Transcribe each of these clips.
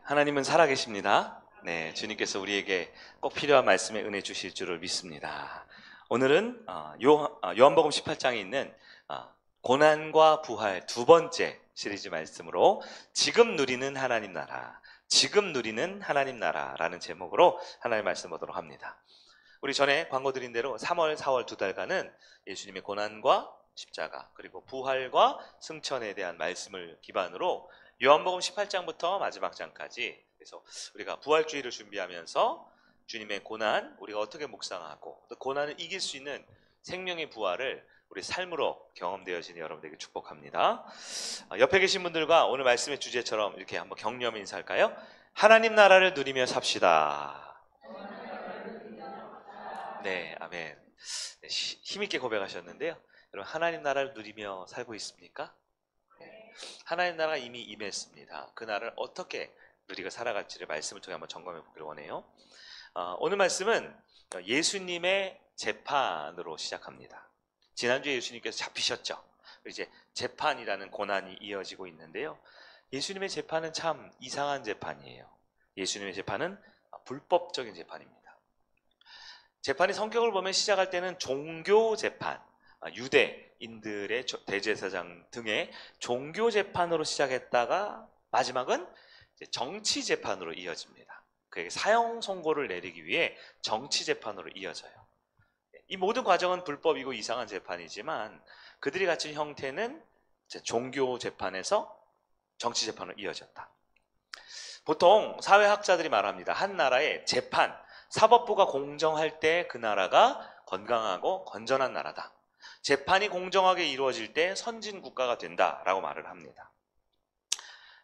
하나님은 살아계십니다. 네, 주님께서 우리에게 꼭 필요한 말씀에 은혜 주실 줄을 믿습니다. 오늘은 요한복음 18장에 있는 고난과 부활 두 번째 시리즈 말씀으로 지금 누리는 하나님 나라, 지금 누리는 하나님 나라라는 제목으로 하나님의 말씀 보도록 합니다. 우리 전에 광고 드린 대로 3월, 4월 두 달간은 예수님의 고난과 십자가 그리고 부활과 승천에 대한 말씀을 기반으로 요한복음 18장부터 마지막 장까지, 그래서 우리가 부활주의를 준비하면서 주님의 고난, 우리가 어떻게 묵상하고 또 고난을 이길 수 있는 생명의 부활을 우리 삶으로 경험되어지는 여러분들에게 축복합니다. 옆에 계신 분들과 오늘 말씀의 주제처럼 이렇게 한번 격려 인사할까요? 하나님 나라를 누리며 삽시다. 네, 아멘. 네, 힘있게 고백하셨는데요. 여러분, 하나님 나라를 누리며 살고 있습니까? 하나님 나라가 이미 임했습니다. 그 나라를 어떻게 누리고 살아갈지를 말씀을 통해 한번 점검해 보기를 원해요. 오늘 말씀은 예수님의 재판으로 시작합니다. 지난주에 예수님께서 잡히셨죠. 이제 재판이라는 고난이 이어지고 있는데요. 예수님의 재판은 참 이상한 재판이에요. 예수님의 재판은 불법적인 재판입니다. 재판이 성격을 보면 시작할 때는 종교 재판, 유대인들의 대제사장 등의 종교 재판으로 시작했다가 마지막은 정치 재판으로 이어집니다. 그에게 사형 선고를 내리기 위해 정치 재판으로 이어져요. 이 모든 과정은 불법이고 이상한 재판이지만 그들이 갖춘 형태는 종교 재판에서 정치 재판으로 이어졌다. 보통 사회학자들이 말합니다. 한 나라의 재판, 사법부가 공정할 때 그 나라가 건강하고 건전한 나라다. 재판이 공정하게 이루어질 때 선진 국가가 된다라고 말을 합니다.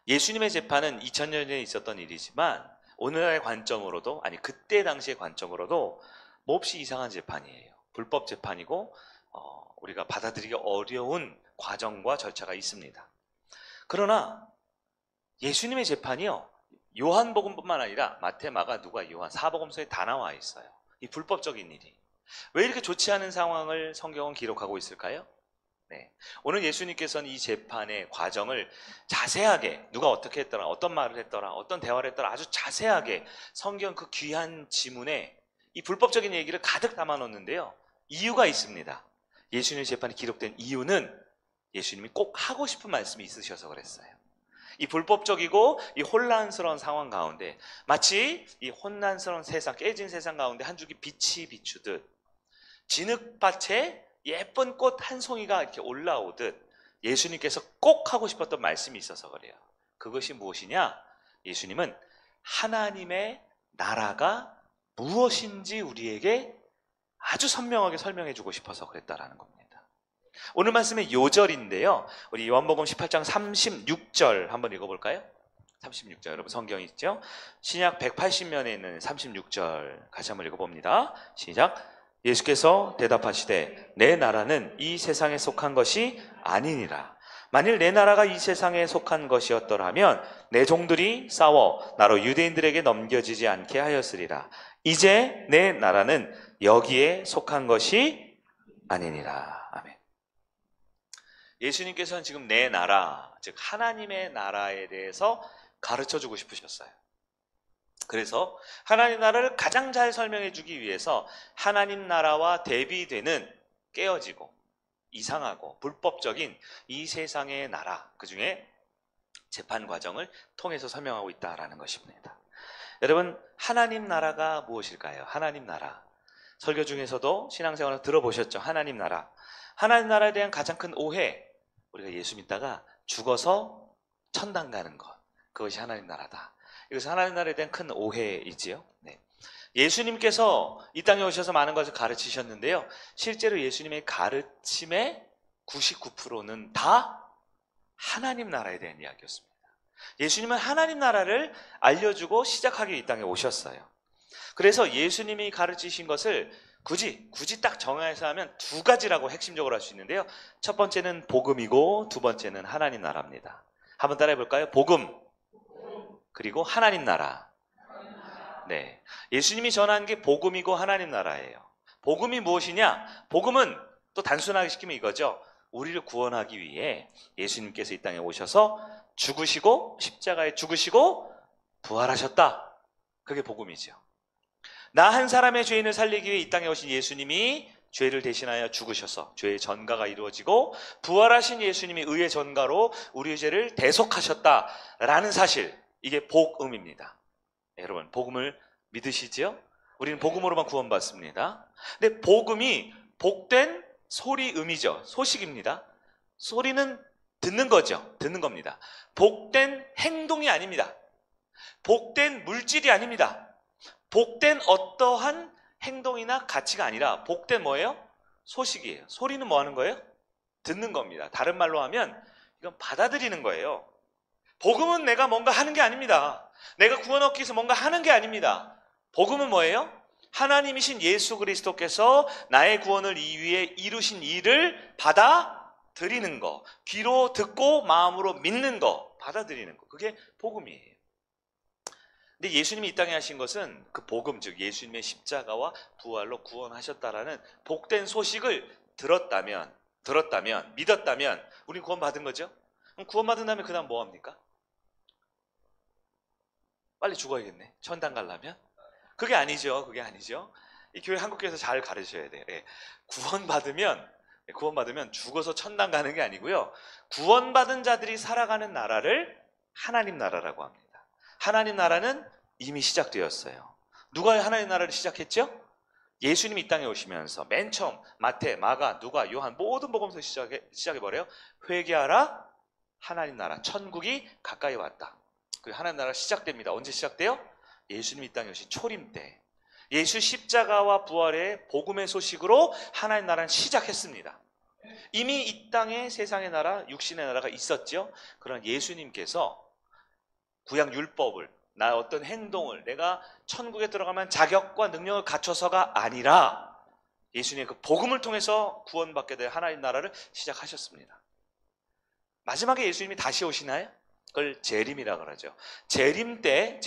예수님의 재판은 2000년 전에 있었던 일이지만 오늘날의 관점으로도, 아니 그때 당시의 관점으로도 몹시 이상한 재판이에요. 불법 재판이고 우리가 받아들이기 어려운 과정과 절차가 있습니다. 그러나 예수님의 재판이요, 요한복음뿐만 아니라 마태, 마가, 누가, 요한, 사복음서에 다 나와 있어요. 이 불법적인 일이. 왜 이렇게 좋지 않은 상황을 성경은 기록하고 있을까요? 네. 오늘 예수님께서는 이 재판의 과정을 자세하게, 누가 어떻게 했더라, 어떤 말을 했더라, 어떤 대화를 했더라, 아주 자세하게 성경 그 귀한 지문에 이 불법적인 얘기를 가득 담아 놓는데요. 이유가 있습니다. 예수님의 재판이 기록된 이유는 예수님이 꼭 하고 싶은 말씀이 있으셔서 그랬어요. 이 불법적이고 이 혼란스러운 상황 가운데 마치 이 혼란스러운 세상, 깨진 세상 가운데 한 줄기 빛이 비추듯 진흙밭에 예쁜 꽃 한 송이가 이렇게 올라오듯 예수님께서 꼭 하고 싶었던 말씀이 있어서 그래요. 그것이 무엇이냐? 예수님은 하나님의 나라가 무엇인지 우리에게 아주 선명하게 설명해 주고 싶어서 그랬다라는 겁니다. 오늘 말씀의 요절인데요. 우리 요한복음 18장 36절 한번 읽어볼까요? 36절, 여러분 성경 있죠? 신약 180면에 있는 36절 같이 한번 읽어봅니다. 시작. 예수께서 대답하시되 내 나라는 이 세상에 속한 것이 아니니라. 만일 내 나라가 이 세상에 속한 것이었더라면 내 종들이 싸워 나로 유대인들에게 넘겨지지 않게 하였으리라. 이제 내 나라는 여기에 속한 것이 아니니라. 아멘. 예수님께서는 지금 내 나라, 즉 하나님의 나라에 대해서 가르쳐주고 싶으셨어요. 그래서 하나님 나라를 가장 잘 설명해 주기 위해서 하나님 나라와 대비되는 깨어지고 이상하고 불법적인 이 세상의 나라, 그 중에 재판 과정을 통해서 설명하고 있다라는 것입니다. 여러분, 하나님 나라가 무엇일까요? 하나님 나라. 설교 중에서도 신앙생활을 들어보셨죠? 하나님 나라. 하나님 나라에 대한 가장 큰 오해, 우리가 예수 믿다가 죽어서 천당 가는 것, 그것이 하나님 나라다. 이것은 하나님 나라에 대한 큰 오해이지요. 네. 예수님께서 이 땅에 오셔서 많은 것을 가르치셨는데요. 실제로 예수님의 가르침의 99%는 다 하나님 나라에 대한 이야기였습니다. 예수님은 하나님 나라를 알려주고 시작하기 이 땅에 오셨어요. 그래서 예수님이 가르치신 것을 굳이 딱 정해서 하면 두 가지라고 핵심적으로 할 수 있는데요. 첫 번째는 복음이고 두 번째는 하나님 나라입니다. 한번 따라해 볼까요? 복음, 그리고 하나님 나라. 네, 예수님이 전한 게 복음이고 하나님 나라예요. 복음이 무엇이냐? 복음은 또 단순하게 시키면 이거죠. 우리를 구원하기 위해 예수님께서 이 땅에 오셔서 죽으시고 십자가에 죽으시고 부활하셨다. 그게 복음이죠. 나 한 사람의 죄인을 살리기 위해 이 땅에 오신 예수님이 죄를 대신하여 죽으셔서 죄의 전가가 이루어지고 부활하신 예수님이 의의 전가로 우리의 죄를 대속하셨다라는 사실, 이게 복음입니다. 여러분, 복음을 믿으시지요? 우리는 복음으로만 구원받습니다. 근데 복음이 복된 소리음이죠. 소식입니다. 소리는 듣는 거죠. 듣는 겁니다. 복된 행동이 아닙니다. 복된 물질이 아닙니다. 복된 어떠한 행동이나 가치가 아니라 복된 뭐예요? 소식이에요. 소리는 뭐 하는 거예요? 듣는 겁니다. 다른 말로 하면 이건 받아들이는 거예요. 복음은 내가 뭔가 하는 게 아닙니다. 내가 구원 얻기 위해서 뭔가 하는 게 아닙니다. 복음은 뭐예요? 하나님이신 예수 그리스도께서 나의 구원을 위해 이루신 일을 받아들이는 거. 귀로 듣고 마음으로 믿는 거. 받아들이는 거. 그게 복음이에요. 근데 예수님이 이 땅에 하신 것은 그 복음, 즉 예수님의 십자가와 부활로 구원하셨다라는 복된 소식을 들었다면, 믿었다면 우리는 구원받은 거죠? 그럼 구원받은 다음에 그 다음 뭐 합니까? 빨리 죽어야겠네. 천당 가려면? 그게 아니죠. 그게 아니죠. 이 교회 한국교회에서 잘 가르쳐야 돼요. 예. 구원받으면 죽어서 천당 가는 게 아니고요. 구원받은 자들이 살아가는 나라를 하나님 나라라고 합니다. 하나님 나라는 이미 시작되었어요. 누가 하나님 나라를 시작했죠? 예수님이 이 땅에 오시면서 맨 처음 마태, 마가, 누가, 요한 모든 복음서 시작해버려요. 회개하라, 하나님 나라, 천국이 가까이 왔다. 그 하나님 나라가 시작됩니다. 언제 시작돼요? 예수님이 이 땅에 오신 초림 때. 예수 십자가와 부활의 복음의 소식으로 하나님 나라는 시작했습니다. 이미 이 땅에 세상의 나라, 육신의 나라가 있었죠. 그러나 예수님께서 구약 율법을, 나 어떤 행동을 내가 천국에 들어가면 자격과 능력을 갖춰서가 아니라 예수님의 그 복음을 통해서 구원받게 될 하나님 나라를 시작하셨습니다. 마지막에 예수님이 다시 오시나요? 그걸 재림이라 그러죠. 재림 때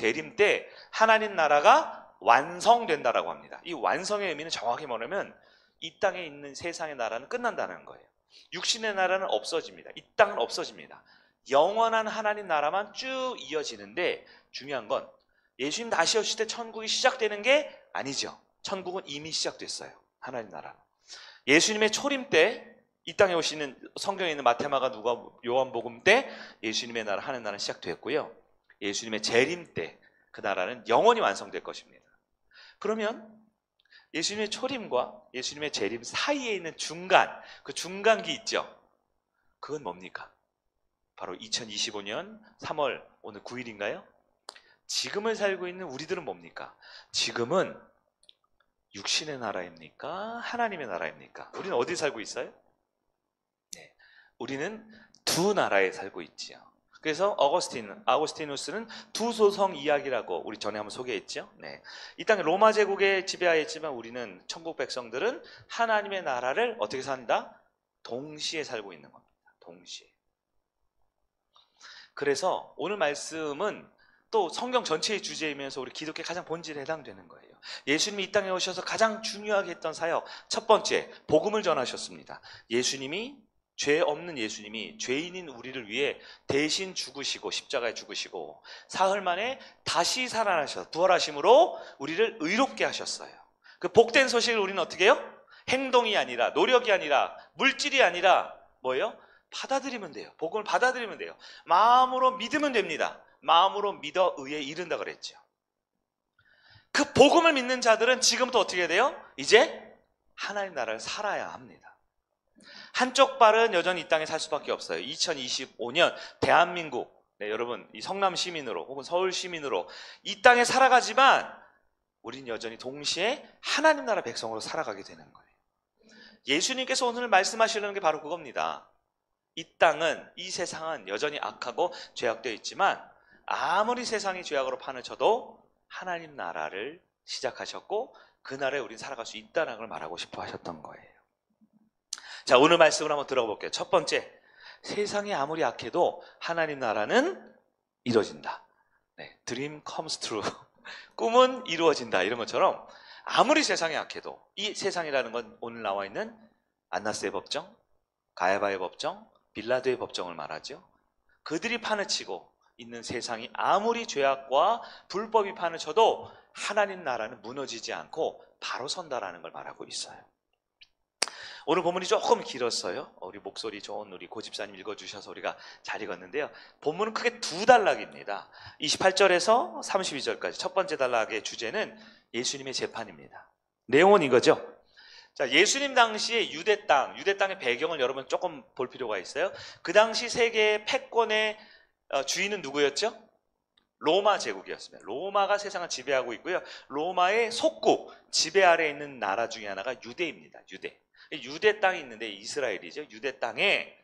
하나님 나라가 완성된다라고 합니다. 이 완성의 의미는 정확히 뭐냐면 이 땅에 있는 세상의 나라는 끝난다는 거예요. 육신의 나라는 없어집니다. 이 땅은 없어집니다. 영원한 하나님 나라만 쭉 이어지는데 중요한 건 예수님 다시 오실 때 천국이 시작되는 게 아니죠. 천국은 이미 시작됐어요. 하나님 나라. 예수님의 초림 때 이 땅에 오시는 성경에 있는 마태, 마가, 누가, 요한복음 때 예수님의 나라, 하나님 나라는 시작되었고요. 예수님의 재림 때 그 나라는 영원히 완성될 것입니다. 그러면 예수님의 초림과 예수님의 재림 사이에 있는 중간, 그 중간기 있죠. 그건 뭡니까? 바로 2025년 3월 오늘 9일인가요? 지금을 살고 있는 우리들은 뭡니까? 지금은 육신의 나라입니까? 하나님의 나라입니까? 우리는 어디 살고 있어요? 네, 우리는 두 나라에 살고 있지요. 그래서 아우구스티누스는 두 소성 이야기라고 우리 전에 한번 소개했죠. 네, 이 땅에 로마 제국에 지배하였지만 우리는 천국 백성들은 하나님의 나라를 어떻게 산다? 동시에 살고 있는 겁니다. 동시에. 그래서 오늘 말씀은 또 성경 전체의 주제이면서 우리 기독교의 가장 본질에 해당되는 거예요. 예수님이 이 땅에 오셔서 가장 중요하게 했던 사역, 첫 번째, 복음을 전하셨습니다. 죄 없는 예수님이 죄인인 우리를 위해 대신 죽으시고 십자가에 죽으시고 사흘 만에 다시 살아나셔서 부활하심으로 우리를 의롭게 하셨어요. 그 복된 소식을 우리는 어떻게 해요? 행동이 아니라, 노력이 아니라, 물질이 아니라 뭐예요? 받아들이면 돼요. 복음을 받아들이면 돼요. 마음으로 믿으면 됩니다. 마음으로 믿어 의에 이른다 그랬죠. 그 복음을 믿는 자들은 지금부터 어떻게 돼요? 이제 하나님 나라를 살아야 합니다. 한쪽 발은 여전히 이 땅에 살 수밖에 없어요. 2025년 대한민국, 네, 여러분 이 성남 시민으로 혹은 서울 시민으로 이 땅에 살아가지만 우린 여전히 동시에 하나님 나라 백성으로 살아가게 되는 거예요. 예수님께서 오늘 말씀하시려는 게 바로 그겁니다. 이 땅은, 이 세상은 여전히 악하고 죄악되어 있지만 아무리 세상이 죄악으로 판을 쳐도 하나님 나라를 시작하셨고 그 나라에 우린 살아갈 수 있다는 걸 말하고 싶어 하셨던 거예요. 자, 오늘 말씀을 한번 들어볼게요. 첫 번째, 세상이 아무리 악해도 하나님 나라는 이루어진다. 네, Dream comes true. 꿈은 이루어진다. 이런 것처럼 아무리 세상이 악해도 이 세상이라는 건 오늘 나와 있는 안나스의 법정, 가야바의 법정, 빌라도의 법정을 말하죠. 그들이 판을 치고 있는 세상이 아무리 죄악과 불법이 판을 쳐도 하나님 나라는 무너지지 않고 바로 선다라는 걸 말하고 있어요. 오늘 본문이 조금 길었어요. 우리 목소리 좋은 우리 고집사님 읽어주셔서 우리가 잘 읽었는데요. 본문은 크게 두 단락입니다. 28절에서 32절까지 첫 번째 단락의 주제는 예수님의 재판입니다. 내용은 이거죠. 자, 예수님 당시에 유대 땅의 배경을 여러분 조금 볼 필요가 있어요. 그 당시 세계의 패권의 주인은 누구였죠? 로마 제국이었습니다. 로마가 세상을 지배하고 있고요. 로마의 속국, 지배 아래에 있는 나라 중에 하나가 유대입니다. 유대 땅이 있는데 이스라엘이죠. 유대 땅에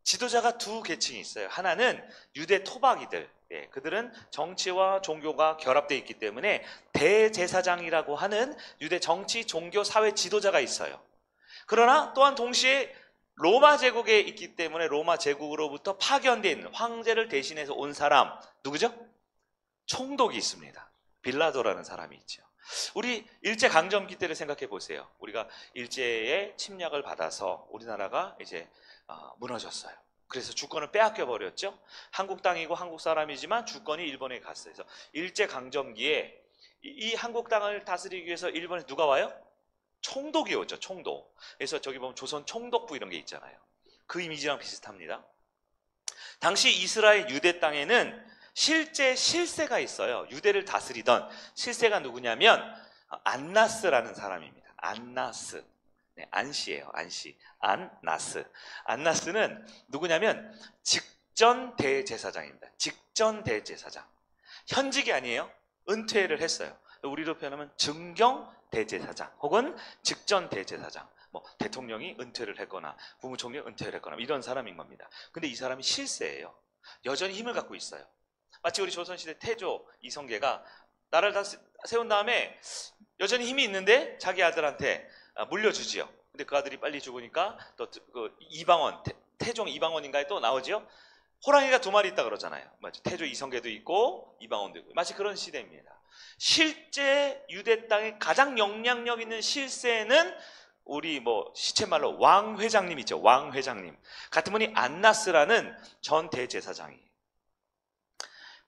지도자가 두 계층이 있어요. 하나는 유대 토박이들. 그들은 정치와 종교가 결합되어 있기 때문에 대제사장이라고 하는 유대 정치, 종교, 사회 지도자가 있어요. 그러나 또한 동시에 로마 제국에 있기 때문에 로마 제국으로부터 파견된 황제를 대신해서 온 사람 누구죠? 총독이 있습니다. 빌라도라는 사람이 있죠. 우리 일제강점기 때를 생각해 보세요. 우리가 일제의 침략을 받아서 우리나라가 이제 무너졌어요. 그래서 주권을 빼앗겨 버렸죠. 한국 땅이고 한국 사람이지만 주권이 일본에 갔어요. 그래서 일제강점기에 이 한국 땅을 다스리기 위해서 일본에 누가 와요? 총독이 오죠. 총독. 그래서 저기 보면 조선 총독부 이런 게 있잖아요. 그 이미지랑 비슷합니다. 당시 이스라엘 유대 땅에는 실제 실세가 있어요. 유대를 다스리던 실세가 누구냐면 안나스라는 사람입니다. 안나스. 네, 안시예요. 안시. 안나스. 안나스는 누구냐면 직전 대제사장입니다. 직전 대제사장. 현직이 아니에요. 은퇴를 했어요. 우리로 표현하면 증경 대제사장 혹은 직전 대제사장. 뭐 대통령이 은퇴를 했거나 국무총리가 은퇴를 했거나 이런 사람인 겁니다. 근데 이 사람이 실세예요. 여전히 힘을 갖고 있어요. 마치 우리 조선시대 태조 이성계가 나라를 다 세운 다음에 여전히 힘이 있는데 자기 아들한테 물려주지요. 근데 그 아들이 빨리 죽으니까 또 그 이방원, 태종 이방원인가에 또 나오지요. 호랑이가 두 마리 있다 그러잖아요. 맞죠? 태조 이성계도 있고 이방원도 있고 마치 그런 시대입니다. 실제 유대 땅에 가장 영향력 있는 실세는 우리 뭐 시쳇말로 왕 회장님 있죠. 왕 회장님 같은 분이 안나스라는 전 대제사장이에요.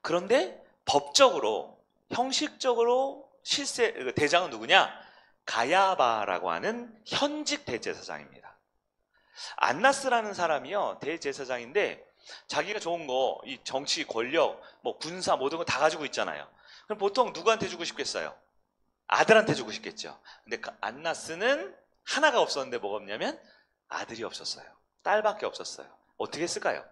그런데 법적으로 형식적으로 실세 대장은 누구냐? 가야바라고 하는 현직 대제사장입니다. 안나스라는 사람이요 대제사장인데 자기가 좋은 거, 이 정치, 권력, 뭐 군사 모든 거 다 가지고 있잖아요. 그럼 보통 누구한테 주고 싶겠어요? 아들한테 주고 싶겠죠. 근데 안나스는 하나가 없었는데 뭐가 없냐면 아들이 없었어요. 딸밖에 없었어요. 어떻게 했을까요?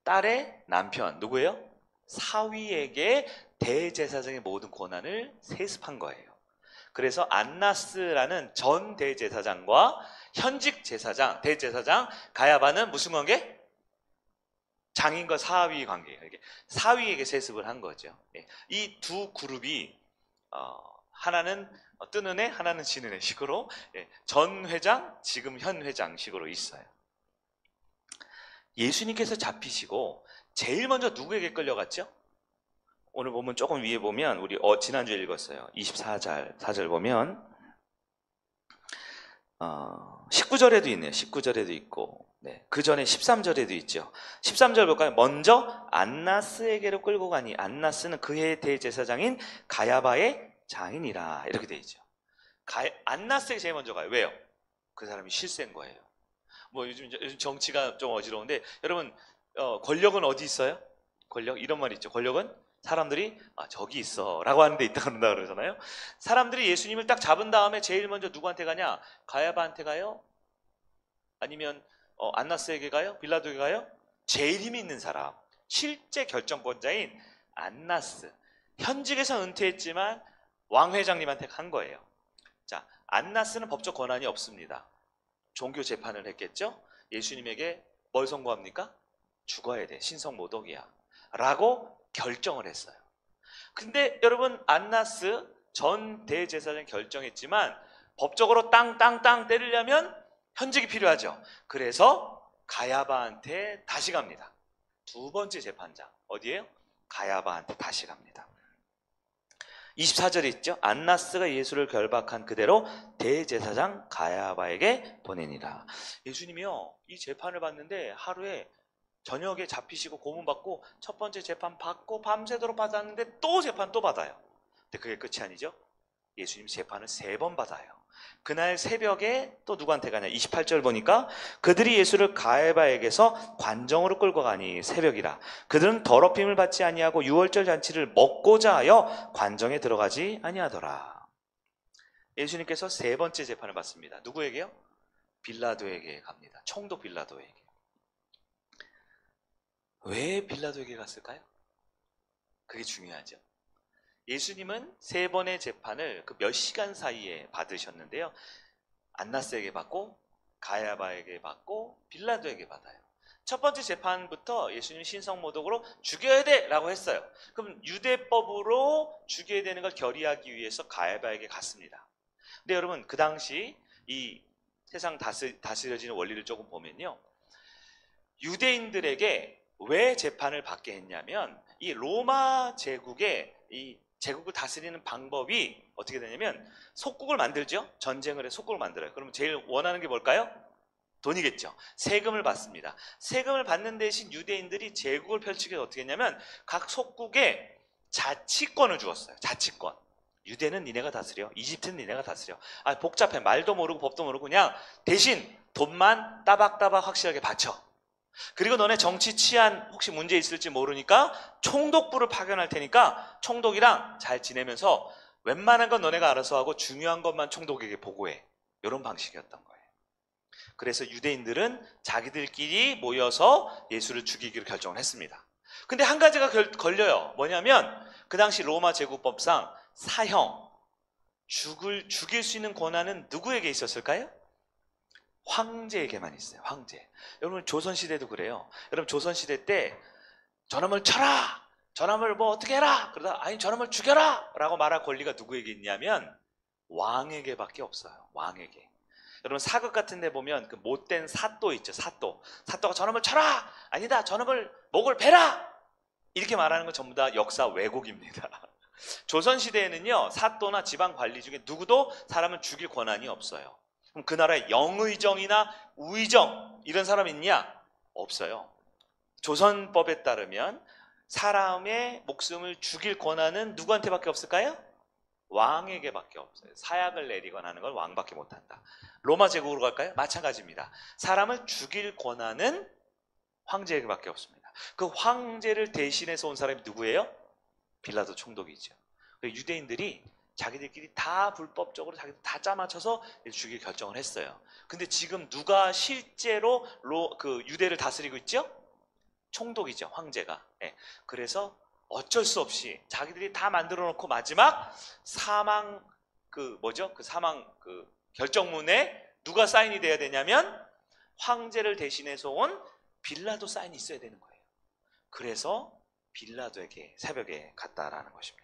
딸의 남편 누구예요? 사위에게 대제사장의 모든 권한을 세습한 거예요. 그래서 안나스라는 전 대제사장과 현직 제사장, 대제사장 가야바는 무슨 관계? 장인과 사위 관계예요. 사위에게 세습을 한 거죠. 이 두 그룹이 하나는 뜨는 애, 하나는 지는 애 식으로 전 회장, 지금 현 회장식으로 있어요. 예수님께서 잡히시고 제일 먼저 누구에게 끌려갔죠? 오늘 보면 조금 위에 보면 우리 지난주에 읽었어요. 24절 보면 19절에도 있네요. 19절에도 있고 그 전에 13절에도 있죠. 13절 볼까요? 먼저 안나스에게로 끌고 가니 안나스는 그의 대제사장인 가야바의 장인이라 이렇게 돼 있죠. 안나스에게 제일 먼저 가요. 왜요? 그 사람이 실세인 거예요. 뭐 요즘 정치가 좀 어지러운데 여러분 권력은 어디 있어요? 권력 이런 말 있죠. 권력은 사람들이 저기 있어 라고 하는 데 있다 그런다 그러잖아요. 사람들이 예수님을 딱 잡은 다음에 제일 먼저 누구한테 가냐? 가야바한테 가요? 아니면 안나스에게 가요? 빌라도에게 가요? 제일 힘이 있는 사람, 실제 결정권자인 안나스. 현직에서 은퇴했지만 왕 회장님한테 간 거예요. 자, 안나스는 법적 권한이 없습니다. 종교 재판을 했겠죠? 예수님에게 뭘 선고합니까? 죽어야 돼. 신성모독이야. 라고 결정을 했어요. 근데 여러분 안나스 전 대제사장이 결정했지만 법적으로 땅 때리려면 현직이 필요하죠. 그래서 가야바한테 다시 갑니다. 두 번째 재판장 어디예요? 가야바한테 다시 갑니다. 24절에 있죠. 안나스가 예수를 결박한 그대로 대제사장 가야바에게 보내니라. 예수님이요 이 재판을 받는데 하루에 저녁에 잡히시고 고문받고 첫 번째 재판 받고 밤새도록 받았는데 또 재판 또 받아요. 근데 그게 끝이 아니죠. 예수님 재판을 3번 받아요. 그날 새벽에 또 누구한테 가냐? 28절 보니까 그들이 예수를 가야바에게서 관정으로 끌고 가니 새벽이라. 그들은 더럽힘을 받지 아니하고 유월절 잔치를 먹고자 하여 관정에 들어가지 아니하더라. 예수님께서 3번째 재판을 받습니다. 누구에게요? 빌라도에게 갑니다. 총독 빌라도에게. 왜 빌라도에게 갔을까요? 그게 중요하죠. 예수님은 3번의 재판을 그 몇 시간 사이에 받으셨는데요. 안나스에게 받고 가야바에게 받고 빌라도에게 받아요. 첫 번째 재판부터 예수님이 신성모독으로 죽여야 돼 라고 했어요. 그럼 유대법으로 죽여야 되는 걸 결의하기 위해서 가야바에게 갔습니다. 근데 여러분 그 당시 이 세상 다스려지는 원리를 조금 보면요, 유대인들에게 왜 재판을 받게 했냐면 이 로마 제국의 이 제국을 다스리는 방법이 어떻게 되냐면 속국을 만들죠. 전쟁을 해서 속국을 만들어요. 그러면 제일 원하는 게 뭘까요? 돈이겠죠. 세금을 받습니다. 세금을 받는 대신 유대인들이 제국을 펼치기 위해서 어떻게 했냐면 각 속국에 자치권을 주었어요. 자치권. 유대는 니네가 다스려. 이집트는 니네가 다스려. 아, 복잡해. 말도 모르고 법도 모르고 그냥 대신 돈만 따박따박 확실하게 바쳐. 그리고 너네 정치 치안 혹시 문제 있을지 모르니까 총독부를 파견할 테니까 총독이랑 잘 지내면서 웬만한 건 너네가 알아서 하고 중요한 것만 총독에게 보고해. 이런 방식이었던 거예요. 그래서 유대인들은 자기들끼리 모여서 예수를 죽이기로 결정을 했습니다. 근데 한 가지가 걸려요. 뭐냐면 그 당시 로마 제국법상 사형, 죽일 수 있는 권한은 누구에게 있었을까요? 황제에게만 있어요. 황제. 여러분 조선시대도 그래요. 여러분 조선시대 때 저놈을 쳐라! 저놈을 뭐 어떻게 해라! 그러다 아니 저놈을 죽여라! 라고 말할 권리가 누구에게 있냐면 왕에게밖에 없어요. 왕에게. 여러분 사극 같은 데 보면 그 못된 사또 있죠. 사또가 저놈을 쳐라! 아니다. 저놈을 목을 베라! 이렇게 말하는 건 전부 다 역사 왜곡입니다. 조선시대에는요, 사또나 지방 관리 중에 누구도 사람을 죽일 권한이 없어요. 그럼 그 나라에 영의정이나 우의정 이런 사람 있냐? 없어요. 조선법에 따르면 사람의 목숨을 죽일 권한은 누구한테밖에 없을까요? 왕에게밖에 없어요. 사약을 내리거나 하는 걸 왕밖에 못한다. 로마 제국으로 갈까요? 마찬가지입니다. 사람을 죽일 권한은 황제에게밖에 없습니다. 그 황제를 대신해서 온 사람이 누구예요? 빌라도 총독이죠. 유대인들이 자기들끼리 다 불법적으로 자기들 다 짜맞춰서 죽일 결정을 했어요. 근데 지금 누가 실제로 그 유대를 다스리고 있죠? 총독이죠, 황제가. 네. 그래서 어쩔 수 없이 자기들이 다 만들어 놓고 마지막 사망 그 사망 그 결정문에 누가 사인이 돼야 되냐면 황제를 대신해서 온 빌라도 사인이 있어야 되는 거예요. 그래서 빌라도에게 새벽에 갔다라는 것입니다.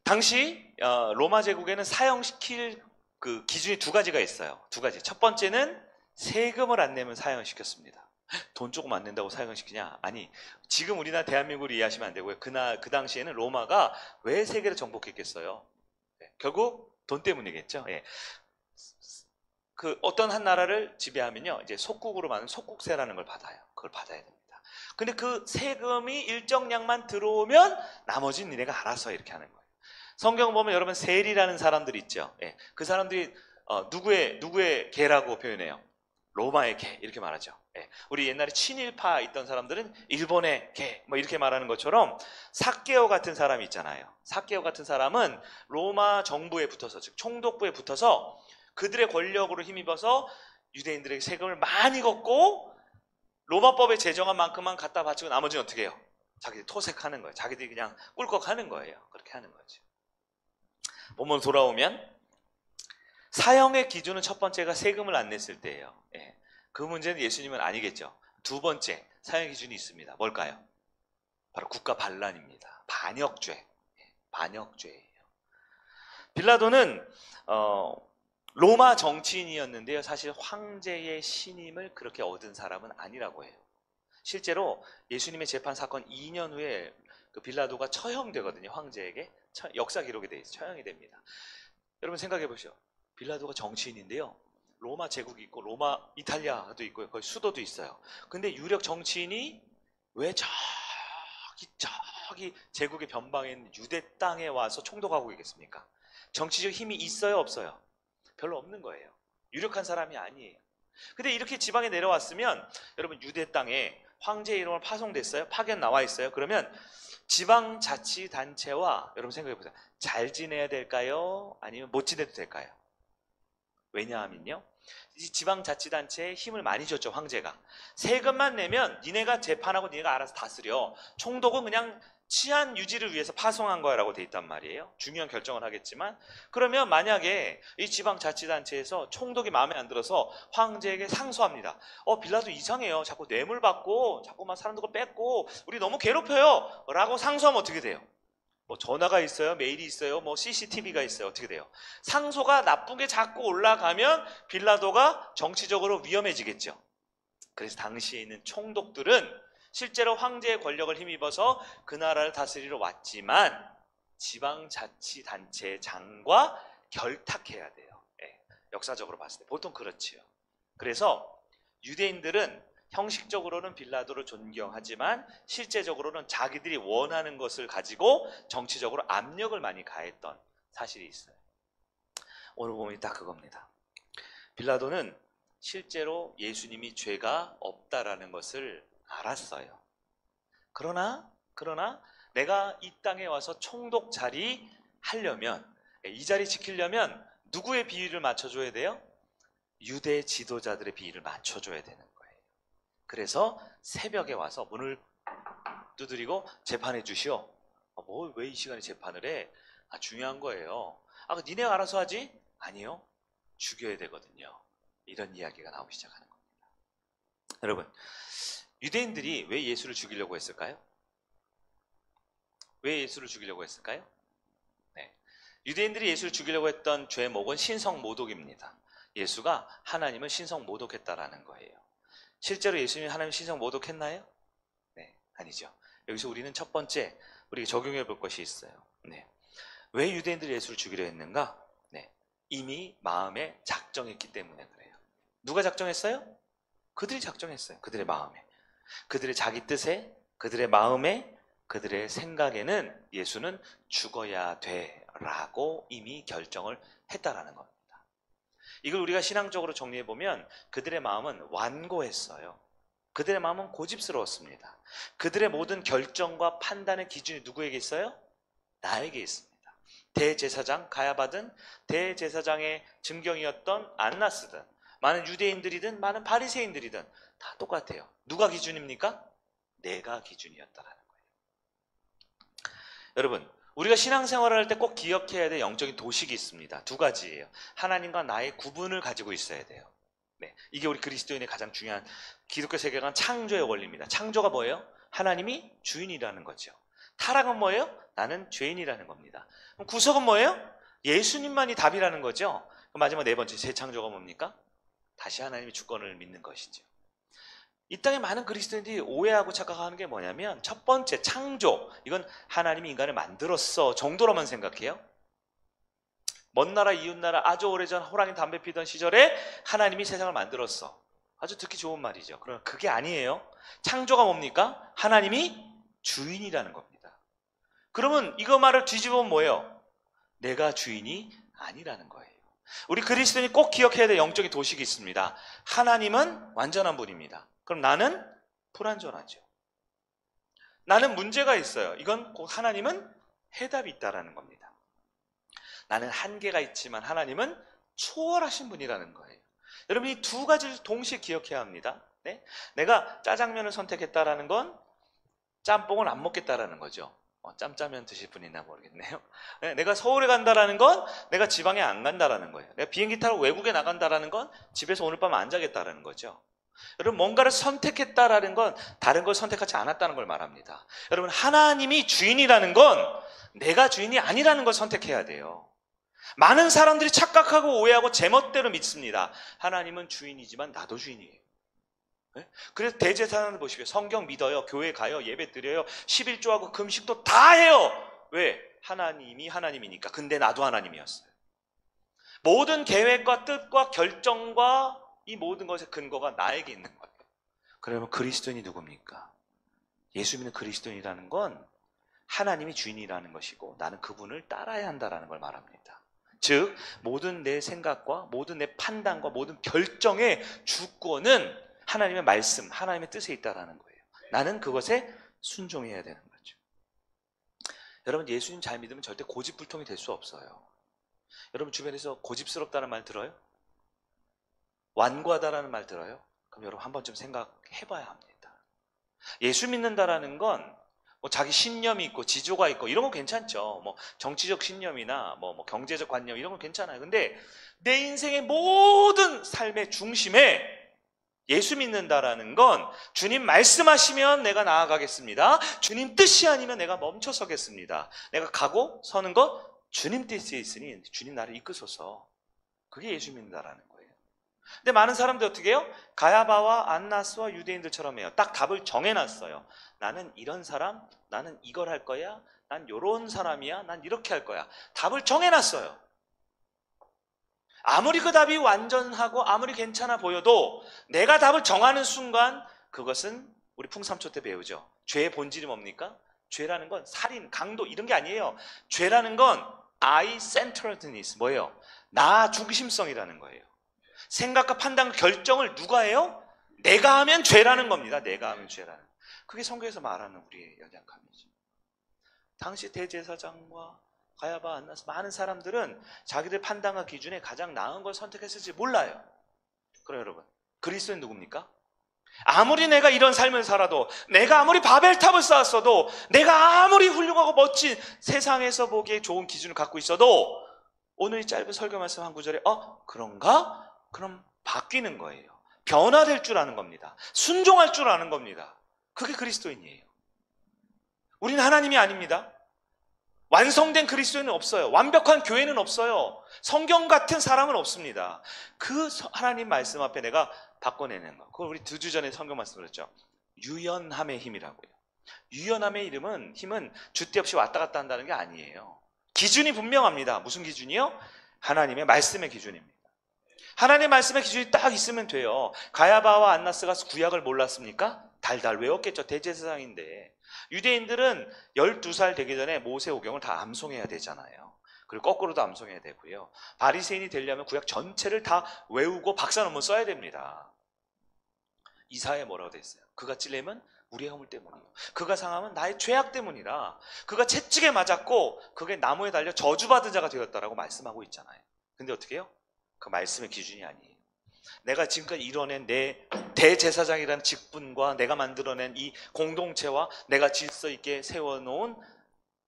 당시 로마 제국에는 사형시킬 그 기준이 2가지가 있어요. 2가지. 첫 번째는 세금을 안 내면 사형을 시켰습니다. 돈 조금 안 낸다고 사형을 시키냐? 아니, 지금 우리나라 대한민국을 이해하시면 안 되고요. 그 당시에는 로마가 왜 세계를 정복했겠어요? 네, 결국 돈 때문이겠죠. 예. 그 어떤 한 나라를 지배하면요, 이제 속국으로 많은 속국세라는 걸 받아요. 그걸 받아야 됩니다. 근데 그 세금이 일정량만 들어오면 나머지는 니네가 알아서 이렇게 하는 거예요. 성경 보면 여러분 세리라는 사람들이 있죠. 예, 그 사람들이 누구의 개라고 표현해요? 로마의 개 이렇게 말하죠. 예, 우리 옛날에 친일파 있던 사람들은 일본의 개 뭐 이렇게 말하는 것처럼 사케오 같은 사람이 있잖아요. 사케오 같은 사람은 로마 정부에 붙어서 즉 총독부에 붙어서 그들의 권력으로 힘입어서 유대인들에게 세금을 많이 걷고 로마법에 제정한 만큼만 갖다 바치고 나머지는 어떻게 해요? 자기들이 토색하는 거예요. 자기들이 그냥 꿀꺽하는 거예요. 그렇게 하는 거죠. 본문 돌아오면 사형의 기준은 첫 번째가 세금을 안 냈을 때예요. 예. 그 문제는 예수님은 아니겠죠. 2번째 사형의 기준이 있습니다. 뭘까요? 바로 국가 반란입니다. 반역죄. 예. 반역죄예요. 빌라도는 로마 정치인이었는데요. 사실 황제의 신임을 그렇게 얻은 사람은 아니라고 해요. 실제로 예수님의 재판 사건 2년 후에 그 빌라도가 처형되거든요. 황제에게. 역사 기록에 대해서 처형이 됩니다. 여러분 생각해 보시죠. 빌라도가 정치인인데요. 로마 제국이 있고 로마 이탈리아도 있고요. 거기 수도도 있어요. 근데 유력 정치인이 왜 저기 제국의 변방에 있는 유대 땅에 와서 총독하고 있겠습니까? 정치적 힘이 있어요, 없어요? 별로 없는 거예요. 유력한 사람이 아니에요. 근데 이렇게 지방에 내려왔으면 여러분 유대 땅에 황제 이름을 파송됐어요? 파견 나와 있어요? 그러면 지방자치단체와 여러분 생각해 보세요. 잘 지내야 될까요? 아니면 못 지내도 될까요? 왜냐하면요, 이 지방자치단체에 힘을 많이 줬죠. 황제가 세금만 내면 니네가 재판하고 니네가 알아서 다스려. 총독은 그냥 치안 유지를 위해서 파송한 거라고 돼 있단 말이에요. 중요한 결정을 하겠지만, 그러면 만약에 이 지방자치단체에서 총독이 마음에 안 들어서 황제에게 상소합니다. 빌라도 이상해요. 자꾸 뇌물 받고 자꾸만 사람들 거 뺏고 우리 너무 괴롭혀요 라고 상소하면 어떻게 돼요? 뭐 전화가 있어요, 메일이 있어요, 뭐 CCTV가 있어요. 어떻게 돼요? 상소가 나쁘게 자꾸 올라가면 빌라도가 정치적으로 위험해지겠죠. 그래서 당시에 있는 총독들은 실제로 황제의 권력을 힘입어서 그 나라를 다스리러 왔지만 지방자치단체의 장과 결탁해야 돼요. 예, 역사적으로 봤을 때 보통 그렇지요. 그래서 유대인들은 형식적으로는 빌라도를 존경하지만 실제적으로는 자기들이 원하는 것을 가지고 정치적으로 압력을 많이 가했던 사실이 있어요. 오늘 본문이 딱 그겁니다. 빌라도는 실제로 예수님이 죄가 없다라는 것을 알았어요. 그러나 내가 이 땅에 와서 총독 자리 하려면, 이 자리 지키려면 누구의 비위를 맞춰줘야 돼요? 유대 지도자들의 비위를 맞춰줘야 되는 거예요. 그래서 새벽에 와서 문을 두드리고 재판해 주시오. 뭐 왜 이 시간에 재판을 해? 중요한 거예요. 니네가 알아서 하지? 아니요, 죽여야 되거든요. 이런 이야기가 나오기 시작하는 겁니다. 여러분, 유대인들이 왜 예수를 죽이려고 했을까요? 왜 예수를 죽이려고 했을까요? 네. 유대인들이 예수를 죽이려고 했던 죄목은 신성모독입니다. 예수가 하나님을 신성모독했다라는 거예요. 실제로 예수님이 하나님 신성모독했나요? 네, 아니죠. 여기서 우리는 첫 번째 우리가 적용해 볼 것이 있어요. 네. 왜 유대인들이 예수를 죽이려 했는가? 네. 이미 마음에 작정했기 때문에 그래요. 누가 작정했어요? 그들이 작정했어요. 그들의 마음에. 그들의 자기 뜻에, 그들의 마음에, 그들의 생각에는 예수는 죽어야 돼 라고 이미 결정을 했다라는 겁니다. 이걸 우리가 신앙적으로 정리해보면 그들의 마음은 완고했어요. 그들의 마음은 고집스러웠습니다. 그들의 모든 결정과 판단의 기준이 누구에게 있어요? 나에게 있습니다. 대제사장 가야바든 대제사장의 증경이었던 안나스든 많은 유대인들이든 많은 바리새인들이든 다 똑같아요. 누가 기준입니까? 내가 기준이었다라는 거예요. 여러분, 우리가 신앙생활을 할 때 꼭 기억해야 될 영적인 도식이 있습니다. 두 가지예요. 하나님과 나의 구분을 가지고 있어야 돼요. 네, 이게 우리 그리스도인의 가장 중요한 기독교 세계관 창조의 원리입니다. 창조가 뭐예요? 하나님이 주인이라는 거죠. 타락은 뭐예요? 나는 죄인이라는 겁니다. 그럼 구속은 뭐예요? 예수님만이 답이라는 거죠. 그럼 마지막 네 번째 재창조가 뭡니까? 다시 하나님의 주권을 믿는 것이죠. 이 땅에 많은 그리스도인들이 오해하고 착각하는 게 뭐냐면 첫 번째 창조, 이건 하나님이 인간을 만들었어 정도로만 생각해요. 먼 나라 이웃나라 아주 오래전 호랑이 담배 피던 시절에 하나님이 세상을 만들었어. 아주 듣기 좋은 말이죠. 그러나 그게 아니에요. 창조가 뭡니까? 하나님이 주인이라는 겁니다. 그러면 이거 말을 뒤집으면 뭐예요? 내가 주인이 아니라는 거예요. 우리 그리스도인이 꼭 기억해야 될 영적인 도식이 있습니다. 하나님은 완전한 분입니다. 그럼 나는 불완전하죠. 나는 문제가 있어요. 이건 꼭 하나님은 해답이 있다라는 겁니다. 나는 한계가 있지만 하나님은 초월하신 분이라는 거예요. 여러분, 이 두 가지를 동시에 기억해야 합니다. 네? 내가 짜장면을 선택했다라는 건 짬뽕을 안 먹겠다라는 거죠. 짬짜면 드실 분 있나 모르겠네요. 네, 내가 서울에 간다라는 건 내가 지방에 안 간다라는 거예요. 내가 비행기 타고 외국에 나간다라는 건 집에서 오늘 밤 안 자겠다라는 거죠. 여러분, 뭔가를 선택했다라는 건 다른 걸 선택하지 않았다는 걸 말합니다. 여러분, 하나님이 주인이라는 건 내가 주인이 아니라는 걸 선택해야 돼요. 많은 사람들이 착각하고 오해하고 제멋대로 믿습니다. 하나님은 주인이지만 나도 주인이에요. 네? 그래서 대제사장을 보시고요. 성경 믿어요. 교회 가요. 예배 드려요. 11조하고 금식도 다 해요. 왜? 하나님이 하나님이니까. 근데 나도 하나님이었어요. 모든 계획과 뜻과 결정과 이 모든 것의 근거가 나에게 있는 거예요. 그러면 그리스도인이 누굽니까? 예수 믿는 그리스도인이라는 건 하나님이 주인이라는 것이고 나는 그분을 따라야 한다는 걸 말합니다. 즉 모든 내 생각과 모든 내 판단과 모든 결정의 주권은 하나님의 말씀, 하나님의 뜻에 있다는 거예요. 나는 그것에 순종해야 되는 거죠. 여러분, 예수님 잘 믿으면 절대 고집불통이 될 수 없어요. 여러분 주변에서 고집스럽다는 말 들어요? 완고하다라는 말 들어요? 그럼 여러분 한 번쯤 생각해봐야 합니다. 예수 믿는다라는 건 뭐 자기 신념이 있고 지조가 있고 이런 건 괜찮죠. 뭐 정치적 신념이나 뭐 경제적 관념 이런 건 괜찮아요. 근데 내 인생의 모든 삶의 중심에 예수 믿는다라는 건 주님 말씀하시면 내가 나아가겠습니다. 주님 뜻이 아니면 내가 멈춰서겠습니다. 내가 가고 서는 것 주님 뜻에 있으니 주님 나를 이끄소서. 그게 예수 믿는다라는 거예요. 근데 많은 사람들 어떻게 해요? 가야바와 안나스와 유대인들처럼 해요. 딱 답을 정해놨어요. 나는 이런 사람, 나는 이걸 할 거야, 난 이런 사람이야, 난 이렇게 할 거야. 답을 정해놨어요. 아무리 그 답이 완전하고 아무리 괜찮아 보여도 내가 답을 정하는 순간 그것은 우리 풍삼초 때 배우죠. 죄의 본질이 뭡니까? 죄라는 건 살인, 강도 이런 게 아니에요. 죄라는 건 I-centeredness, 뭐예요? 나 중심성이라는 거예요. 생각과 판단과 결정을 누가 해요? 내가 하면 죄라는 겁니다. 내가 하면 죄라는. 그게 성경에서 말하는 우리의 연약함이죠. 당시 대제사장과 가야바, 안나스 많은 사람들은 자기들 판단과 기준에 가장 나은 걸 선택했을지 몰라요. 그럼 여러분, 그리스도는 누굽니까? 아무리 내가 이런 삶을 살아도, 내가 아무리 바벨탑을 쌓았어도, 내가 아무리 훌륭하고 멋진 세상에서 보기에 좋은 기준을 갖고 있어도 오늘 이 짧은 설교 말씀 한 구절에 그런가? 그럼 바뀌는 거예요. 변화될 줄 아는 겁니다. 순종할 줄 아는 겁니다. 그게 그리스도인이에요. 우리는 하나님이 아닙니다. 완성된 그리스도인은 없어요. 완벽한 교회는 없어요. 성경 같은 사람은 없습니다. 그 하나님 말씀 앞에 내가 바꿔내는 거. 그걸 우리 2주 전에 성경 말씀을 했죠. 유연함의 힘이라고요. 유연함의 힘은 주대 없이 왔다 갔다 한다는 게 아니에요. 기준이 분명합니다. 무슨 기준이요? 하나님의 말씀의 기준입니다. 하나님의 말씀의 기준이 딱 있으면 돼요. 가야바와 안나스가 구약을 몰랐습니까? 달달 외웠겠죠. 대제사장인데. 유대인들은 12살 되기 전에 모세오경을 다 암송해야 되잖아요. 그리고 거꾸로도 암송해야 되고요. 바리새인이 되려면 구약 전체를 다 외우고 박사 논문 써야 됩니다. 이사야에 뭐라고 돼 있어요? 그가 찔림은 우리의 허물 때문이요. 그가 상함은 나의 죄악 때문이라. 그가 채찍에 맞았고 그게 나무에 달려 저주받은 자가 되었다라고 말씀하고 있잖아요. 근데 어떻게 해요? 그 말씀의 기준이 아니에요. 내가 지금까지 이뤄낸 내 대제사장이라는 직분과 내가 만들어낸 이 공동체와 내가 질서 있게 세워놓은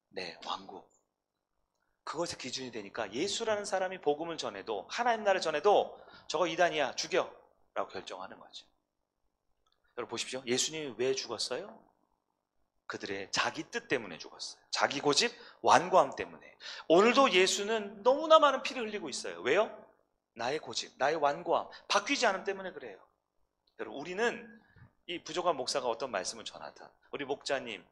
내 왕국, 그것의 기준이 되니까 예수라는 사람이 복음을 전해도, 하나님 나라를 전해도 저거 이단이야, 죽여 라고 결정하는 거죠. 여러분 보십시오. 예수님이 왜 죽었어요? 그들의 자기 뜻 때문에 죽었어요. 자기 고집, 완고함 때문에. 오늘도 예수는 너무나 많은 피를 흘리고 있어요. 왜요? 나의 고집, 나의 완고함, 바뀌지 않음 때문에 그래요. 여러분, 우리는 이 부족한 목사가 어떤 말씀을 전하든, 우리 목자님,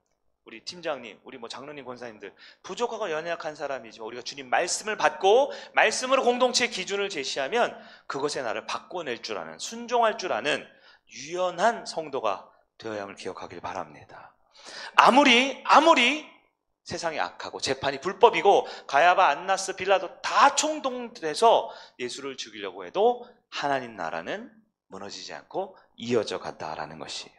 우리 팀장님, 우리 장로님, 권사님들, 부족하고 연약한 사람이지만 우리가 주님 말씀을 받고 말씀으로 공동체의 기준을 제시하면 그것에 나를 바꿔낼 줄 아는, 순종할 줄 아는 유연한 성도가 되어야 함을 기억하길 바랍니다. 아무리 세상이 악하고 재판이 불법이고 가야바, 안나스, 빌라도 다 총동돼서 예수를 죽이려고 해도 하나님 나라는 무너지지 않고 이어져 간다라는 것이에요.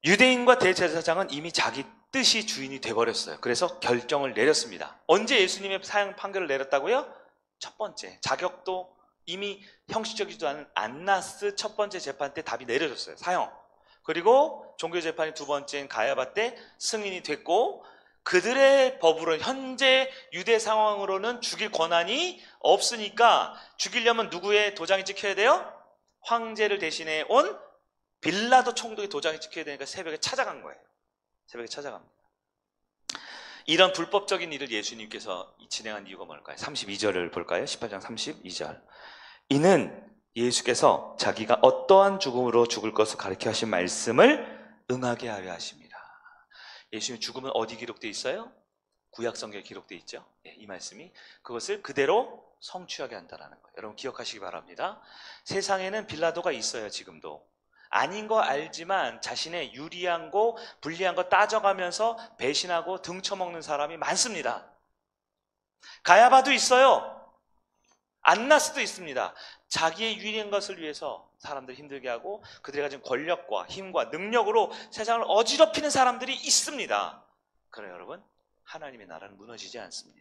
유대인과 대제사장은 이미 자기 뜻이 주인이 돼버렸어요. 그래서 결정을 내렸습니다. 언제 예수님의 사형 판결을 내렸다고요? 첫 번째, 자격도 이미 형식적이지도 않은 안나스 첫 번째 재판 때 답이 내려졌어요. 사형. 그리고 종교재판이 두 번째인 가야바 때 승인이 됐고, 그들의 법으로 현재 유대 상황으로는 죽일 권한이 없으니까 죽이려면 누구의 도장이 찍혀야 돼요? 황제를 대신해 온 빌라도 총독의 도장이 찍혀야 되니까 새벽에 찾아간 거예요. 새벽에 찾아갑니다. 이런 불법적인 일을 예수님께서 진행한 이유가 뭘까요? 32절을 볼까요? 18장 32절. 이는 예수께서 자기가 어떠한 죽음으로 죽을 것을 가르쳐 하신 말씀을 응하게 하려 하십니다. 예수님의 죽음은 어디 기록되어 있어요? 구약 성경에 기록되어 있죠. 이 말씀이 그것을 그대로 성취하게 한다는 거예요. 여러분 기억하시기 바랍니다. 세상에는 빌라도가 있어요. 지금도. 아닌 거 알지만 자신의 유리한 거 불리한 거 따져가면서 배신하고 등쳐먹는 사람이 많습니다. 가야바도 있어요. 안나스도 있습니다. 자기의 유리한 것을 위해서 사람들 힘들게 하고 그들이 가진 권력과 힘과 능력으로 세상을 어지럽히는 사람들이 있습니다. 그러나 여러분, 하나님의 나라는 무너지지 않습니다.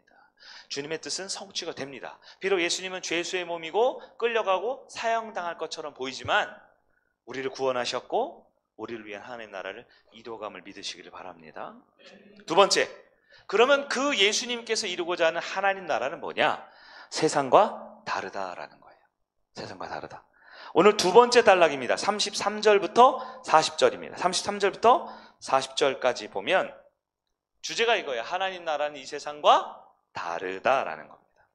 주님의 뜻은 성취가 됩니다. 비록 예수님은 죄수의 몸이고 끌려가고 사형당할 것처럼 보이지만 우리를 구원하셨고 우리를 위한 하나님의 나라를 이루어감을 믿으시기를 바랍니다. 두 번째, 그러면 그 예수님께서 이루고자 하는 하나님 나라는 뭐냐? 세상과 다르다라는 거예요. 세상과 다르다. 오늘 두 번째 단락입니다. 33절부터 40절입니다. 33절부터 40절까지 보면 주제가 이거예요. 하나님 나라는 이 세상과 다르다라는 겁니다.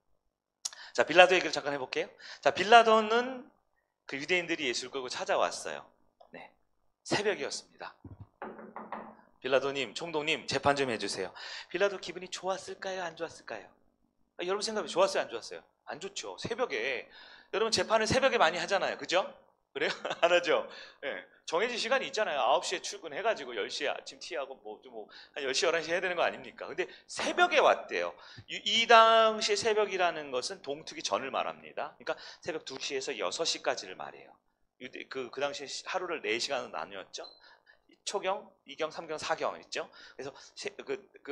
자, 빌라도 얘기를 잠깐 해볼게요. 자, 빌라도는 그 유대인들이 예수를 끌고 찾아왔어요. 네, 새벽이었습니다. 빌라도님, 총독님 재판 좀 해주세요. 빌라도 기분이 좋았을까요? 안 좋았을까요? 여러분 생각해 좋았어요? 안 좋았어요? 안 좋죠. 새벽에. 여러분 재판을 새벽에 많이 하잖아요. 그죠? 그래요? 안 하죠? 네. 정해진 시간이 있잖아요. 9시에 출근해가지고 10시에 아침 티하고 한 10시, 11시 해야 되는 거 아닙니까? 근데 새벽에 왔대요. 이 당시의 새벽이라는 것은 동투기 전을 말합니다. 그러니까 새벽 2시에서 6시까지를 말해요. 그 당시에 하루를 4시간으로 나뉘었죠. 초경, 2경, 3경, 4경 있죠. 그래서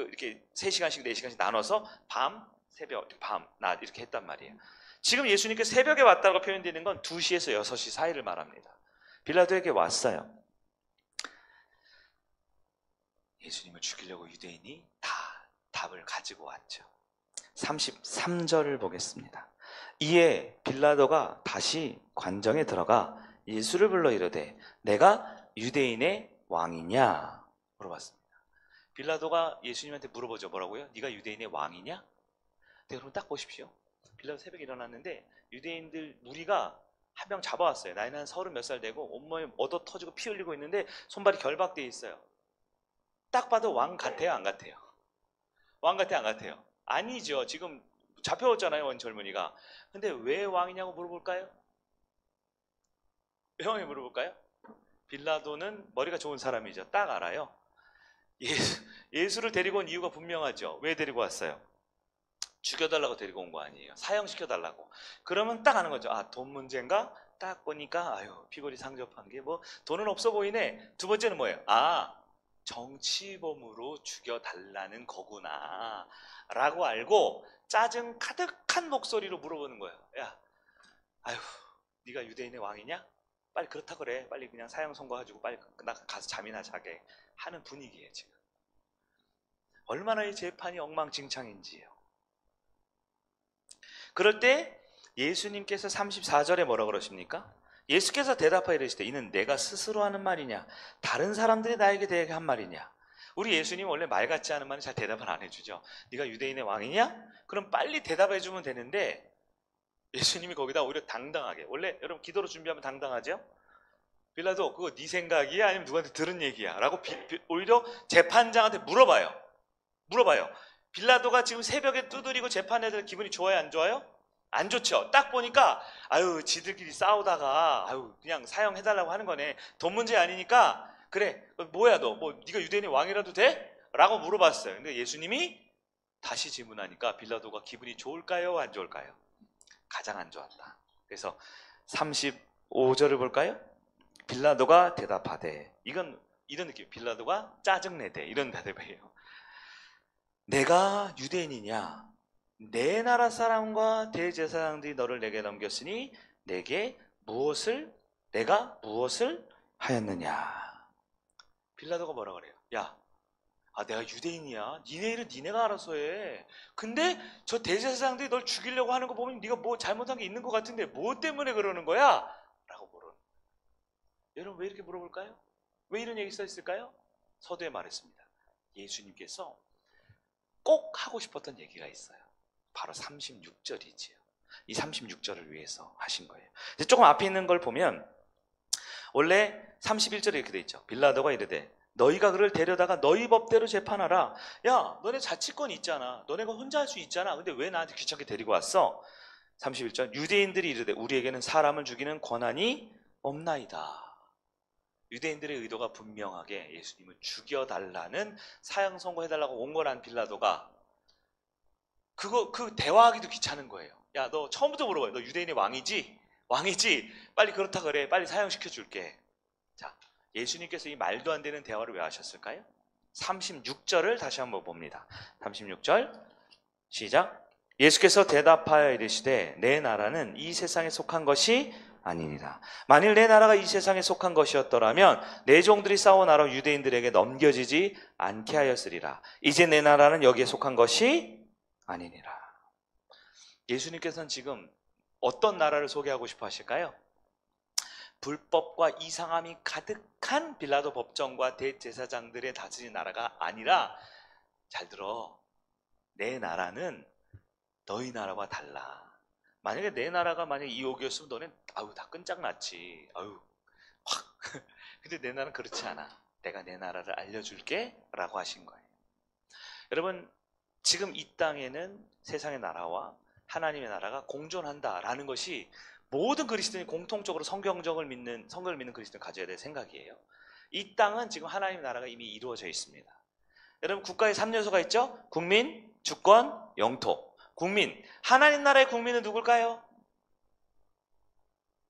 이렇게 3시간씩, 4시간씩 나눠서 밤, 새벽, 밤, 낮 이렇게 했단 말이에요. 지금 예수님께서 새벽에 왔다고 표현되는 건 2시에서 6시 사이를 말합니다. 빌라도에게 왔어요. 예수님을 죽이려고 유대인이 다 답을 가지고 왔죠. 33절을 보겠습니다. 이에 빌라도가 다시 관정에 들어가 예수를 불러 이르되 내가 유대인의 왕이냐? 물어봤습니다. 빌라도가 예수님한테 물어보죠. 뭐라고요? 네가 유대인의 왕이냐? 네, 그럼 딱 보십시오. 빌라도 새벽에 일어났는데 유대인들 무리가 한 명 잡아왔어요. 나이는 한 30 몇 살 되고 온몸에 얻어 터지고 피 흘리고 있는데 손발이 결박되어 있어요. 딱 봐도 왕 같아요? 안 같아요? 왕 같아요? 안 같아요? 아니죠. 지금 잡혀왔잖아요. 원 젊은이가. 근데 왜 왕이냐고 물어볼까요? 왜 왕이 물어볼까요? 빌라도는 머리가 좋은 사람이죠. 딱 알아요. 예수를 데리고 온 이유가 분명하죠. 왜 데리고 왔어요? 죽여달라고 데리고 온 거 아니에요. 사형시켜달라고. 그러면 딱 아는 거죠. 아, 돈 문제인가? 딱 보니까 아유, 피골이 상접한 게 뭐 돈은 없어 보이네. 두 번째는 뭐예요? 아, 정치범으로 죽여달라는 거구나 라고 알고 짜증 가득한 목소리로 물어보는 거예요. 야, 아유, 네가 유대인의 왕이냐? 빨리 그렇다 그래. 빨리 그냥 사형 선고해가지고 빨리 나 가서 잠이나 자게 하는 분위기예요. 지금 얼마나 이 재판이 엉망진창인지요. 그럴 때 예수님께서 34절에 뭐라 그러십니까? 예수께서 대답하여 이르시되 이는 내가 스스로 하는 말이냐 다른 사람들이 나에게 대하게 한 말이냐. 우리 예수님 원래 말 같지 않은 말은 잘 대답을 안 해주죠. 네가 유대인의 왕이냐? 그럼 빨리 대답해 주면 되는데 예수님이 거기다 오히려 당당하게, 원래 여러분 기도로 준비하면 당당하죠? 빌라도 그거 네 생각이야? 아니면 누구한테 들은 얘기야? 라고 오히려 재판장한테 물어봐요. 빌라도가 지금 새벽에 두드리고 재판해들 기분이 좋아요? 안 좋아요? 안 좋죠. 딱 보니까 아유, 지들끼리 싸우다가 아유, 그냥 사형해달라고 하는 거네. 돈 문제 아니니까 그래, 뭐야 너 뭐 네가 유대인의 왕이라도 돼? 라고 물어봤어요. 근데 예수님이 다시 질문하니까 빌라도가 기분이 좋을까요? 안 좋을까요? 가장 안 좋았다. 그래서 35절을 볼까요? 빌라도가 대답하되, 이건 이런 느낌. 빌라도가 짜증내대 이런 대답이에요. 내가 유대인이냐? 내 나라 사람과 대제사장들이 너를 내게 넘겼으니 내가 무엇을 하였느냐? 빌라도가 뭐라 그래요? 야, 내가 유대인이야. 니네 일은 니네가 알아서 해. 근데 저 대제사장들이 널 죽이려고 하는 거 보면 네가 뭐 잘못한 게 있는 것 같은데 뭐 때문에 그러는 거야? 라고 물어요. 여러분 왜 이렇게 물어볼까요? 왜 이런 얘기 써 있을까요? 서두에 말했습니다. 예수님께서 꼭 하고 싶었던 얘기가 있어요. 바로 36절이지요. 이 36절을 위해서 하신 거예요. 조금 앞에 있는 걸 보면 원래 31절에 이렇게 돼 있죠. 빌라도가 이르되 너희가 그를 데려다가 너희 법대로 재판하라. 야, 너네 자치권 있잖아. 너네가 혼자 할 수 있잖아. 근데 왜 나한테 귀찮게 데리고 왔어? 31절, 유대인들이 이르되 우리에게는 사람을 죽이는 권한이 없나이다. 유대인들의 의도가 분명하게 예수님을 죽여달라는 사형 선고해달라고 온 거란 빌라도가 그 대화하기도 귀찮은 거예요. 야, 너 처음부터 물어봐요. 너 유대인의 왕이지? 왕이지? 빨리 그렇다 그래. 빨리 사형시켜줄게. 자, 예수님께서 이 말도 안 되는 대화를 왜 하셨을까요? 36절을 다시 한번 봅니다. 36절 시작. 예수께서 대답하여 이르시되 내 나라는 이 세상에 속한 것이 아니니라. 만일 내 나라가 이 세상에 속한 것이었더라면 내 종들이 싸워 나라 유대인들에게 넘겨지지 않게 하였으리라. 이제 내 나라는 여기에 속한 것이 아니니라. 예수님께서는 지금 어떤 나라를 소개하고 싶어 하실까요? 불법과 이상함이 가득한 빌라도 법정과 대제사장들의 다스린 나라가 아니라, 잘 들어, 내 나라는 너희 나라와 달라. 만약에 내 나라가 만약에 이옥이었으면 너는 다 끈적났지. 확. 근데 내 나라는 그렇지 않아. 내가 내 나라를 알려줄게 라고 하신 거예요. 여러분, 지금 이 땅에는 세상의 나라와 하나님의 나라가 공존한다라는 것이 모든 그리스도인이 공통적으로 성경을 믿는 그리스도인이 가져야 될 생각이에요. 이 땅은 지금 하나님의 나라가 이미 이루어져 있습니다. 여러분, 국가에 3요소가 있죠? 국민, 주권, 영토. 국민, 하나님 나라의 국민은 누굴까요?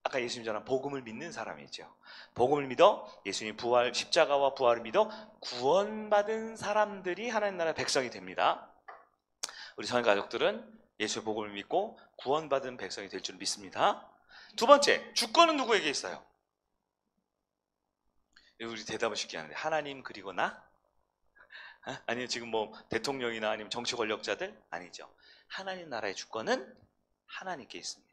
아까 예수님 전한 복음을 믿는 사람이죠. 복음을 믿어 예수님 부활, 십자가와 부활을 믿어 구원받은 사람들이 하나님 나라의 백성이 됩니다. 우리 성인 가족들은 예수의 복음을 믿고 구원받은 백성이 될 줄 믿습니다. 두 번째, 주권은 누구에게 있어요? 우리 대답을 쉽게 하는데, 하나님 그리고 나? 아니면 지금 뭐 대통령이나 아니면 정치 권력자들? 아니죠. 하나님 나라의 주권은 하나님께 있습니다.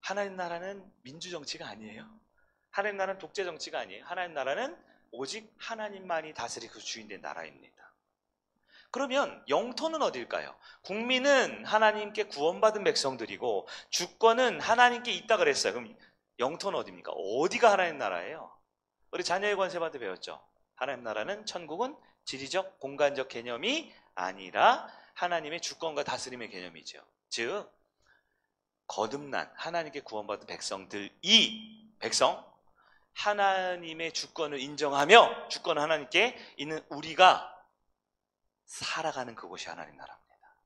하나님 나라는 민주정치가 아니에요. 하나님 나라는 독재정치가 아니에요. 하나님 나라는 오직 하나님만이 다스리고 주인된 나라입니다. 그러면 영토는 어딜까요? 국민은 하나님께 구원받은 백성들이고 주권은 하나님께 있다 그랬어요. 그럼 영토는 어디입니까? 어디가 하나님 나라예요? 우리 자녀의 권세반도 배웠죠. 하나님 나라는, 천국은 지리적, 공간적 개념이 아니라 하나님의 주권과 다스림의 개념이죠. 즉, 거듭난 하나님께 구원받은 백성, 하나님의 주권을 인정하며 주권은 하나님께 있는 우리가 살아가는 그곳이 하나님 나라입니다.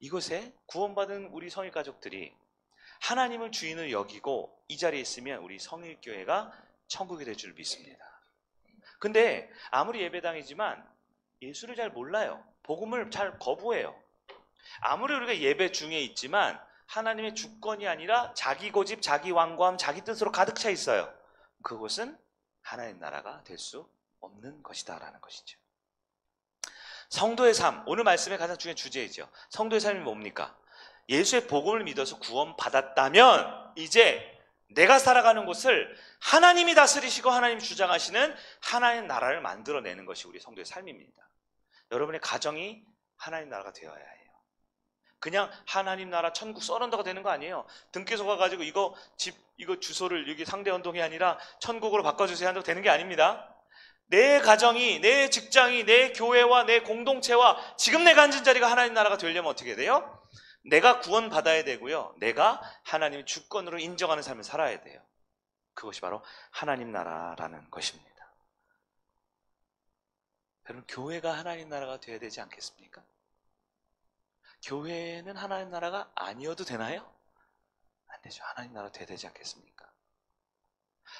이곳에 구원받은 우리 성일 가족들이 하나님을 주인을 여기고 이 자리에 있으면 우리 성일교회가 천국이 될 줄 믿습니다. 근데 아무리 예배당이지만 예수를 잘 몰라요. 복음을 잘 거부해요. 아무리 우리가 예배 중에 있지만 하나님의 주권이 아니라 자기 고집, 자기 완고함, 자기 뜻으로 가득 차 있어요. 그곳은 하나님 나라가 될 수 없는 것이다라는 것이죠. 성도의 삶, 오늘 말씀의 가장 중요한 주제이죠. 성도의 삶이 뭡니까? 예수의 복음을 믿어서 구원받았다면 이제 내가 살아가는 곳을 하나님이 다스리시고 하나님이 주장하시는 하나님 나라를 만들어내는 것이 우리 성도의 삶입니다. 여러분의 가정이 하나님 나라가 되어야 해요. 그냥 하나님 나라 천국 써런다가 되는 거 아니에요. 등기소 가가지고 이거 주소를 여기 상대원동이 아니라 천국으로 바꿔주세요 한다고 되는 게 아닙니다. 내 가정이, 내 직장이, 내 교회와 내 공동체와 지금 내가 앉은 자리가 하나님 나라가 되려면 어떻게 돼요? 내가 구원받아야 되고요. 내가 하나님의 주권으로 인정하는 삶을 살아야 돼요. 그것이 바로 하나님 나라라는 것입니다. 여러분, 교회가 하나님 나라가 되어야 되지 않겠습니까? 교회는 하나님 나라가 아니어도 되나요? 안 되죠. 하나님 나라가 되어야 되지 않겠습니까?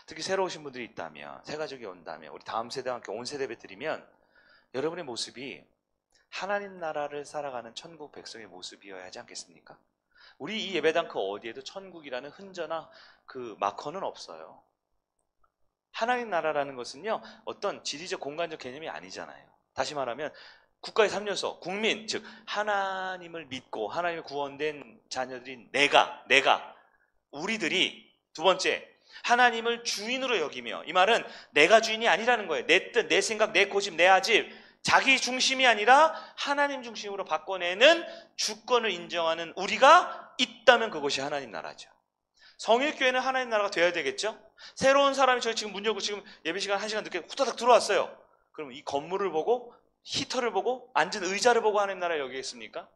특히 새로 오신 분들이 있다면, 새 가족이 온다면, 우리 다음 세대와 함께 온 세대 예배 드리면 여러분의 모습이 하나님 나라를 살아가는 천국 백성의 모습이어야 하지 않겠습니까? 우리 이 예배당 그 어디에도 천국이라는 흔적이나 그 마커는 없어요. 하나님 나라라는 것은요, 어떤 지리적 공간적 개념이 아니잖아요. 다시 말하면 국가의 3요소, 국민, 즉 하나님을 믿고 하나님의 구원된 자녀들인 우리들이, 두 번째, 하나님을 주인으로 여기며, 이 말은 내가 주인이 아니라는 거예요. 내 뜻, 내 생각, 내 고집, 내 아집, 자기 중심이 아니라 하나님 중심으로 바꿔내는 주권을 인정하는 우리가 있다면 그것이 하나님 나라죠. 성일교회는 하나님 나라가 돼야 되겠죠? 새로운 사람이 저희 지금 문 열고 지금 예배 시간 1시간 늦게 후다닥 들어왔어요. 그럼 이 건물을 보고 히터를 보고 앉은 의자를 보고 하나님 나라를 여기겠습니까?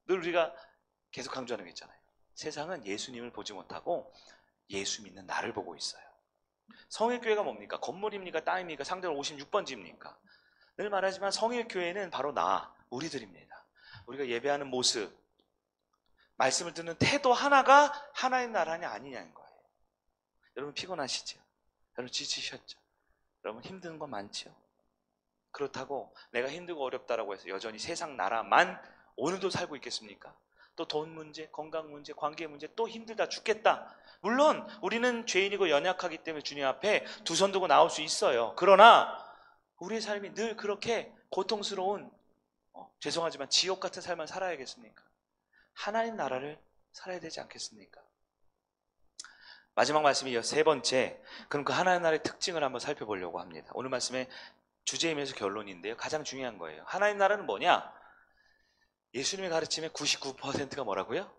늘 우리가 계속 강조하는 게 있잖아요. 세상은 예수님을 보지 못하고 예수 믿는 나를 보고 있어요. 성일교회가 뭡니까? 건물입니까? 땅입니까? 상대로 56번지입니까? 늘 말하지만 성일교회는 바로 우리들입니다. 우리가 예배하는 모습, 말씀을 듣는 태도 하나가 하나님 나라냐 아니냐는 거예요. 여러분 피곤하시죠? 여러분 지치셨죠? 여러분 힘든 거 많죠? 그렇다고 내가 힘들고 어렵다라고 해서 여전히 세상 나라만 오늘도 살고 있겠습니까? 또 돈 문제, 건강 문제, 관계 문제, 또 힘들다 죽겠다. 물론 우리는 죄인이고 연약하기 때문에 주님 앞에 두 손 들고 나올 수 있어요. 그러나 우리의 삶이 늘 그렇게 고통스러운 죄송하지만 지옥 같은 삶을 살아야겠습니까? 하나님 나라를 살아야 되지 않겠습니까? 마지막 말씀이 세 번째, 그럼 그 하나님 나라의 특징을 한번 살펴보려고 합니다. 오늘 말씀의 주제이면서 결론인데요. 가장 중요한 거예요. 하나님 나라는 뭐냐? 예수님의 가르침의 99%가 뭐라고요?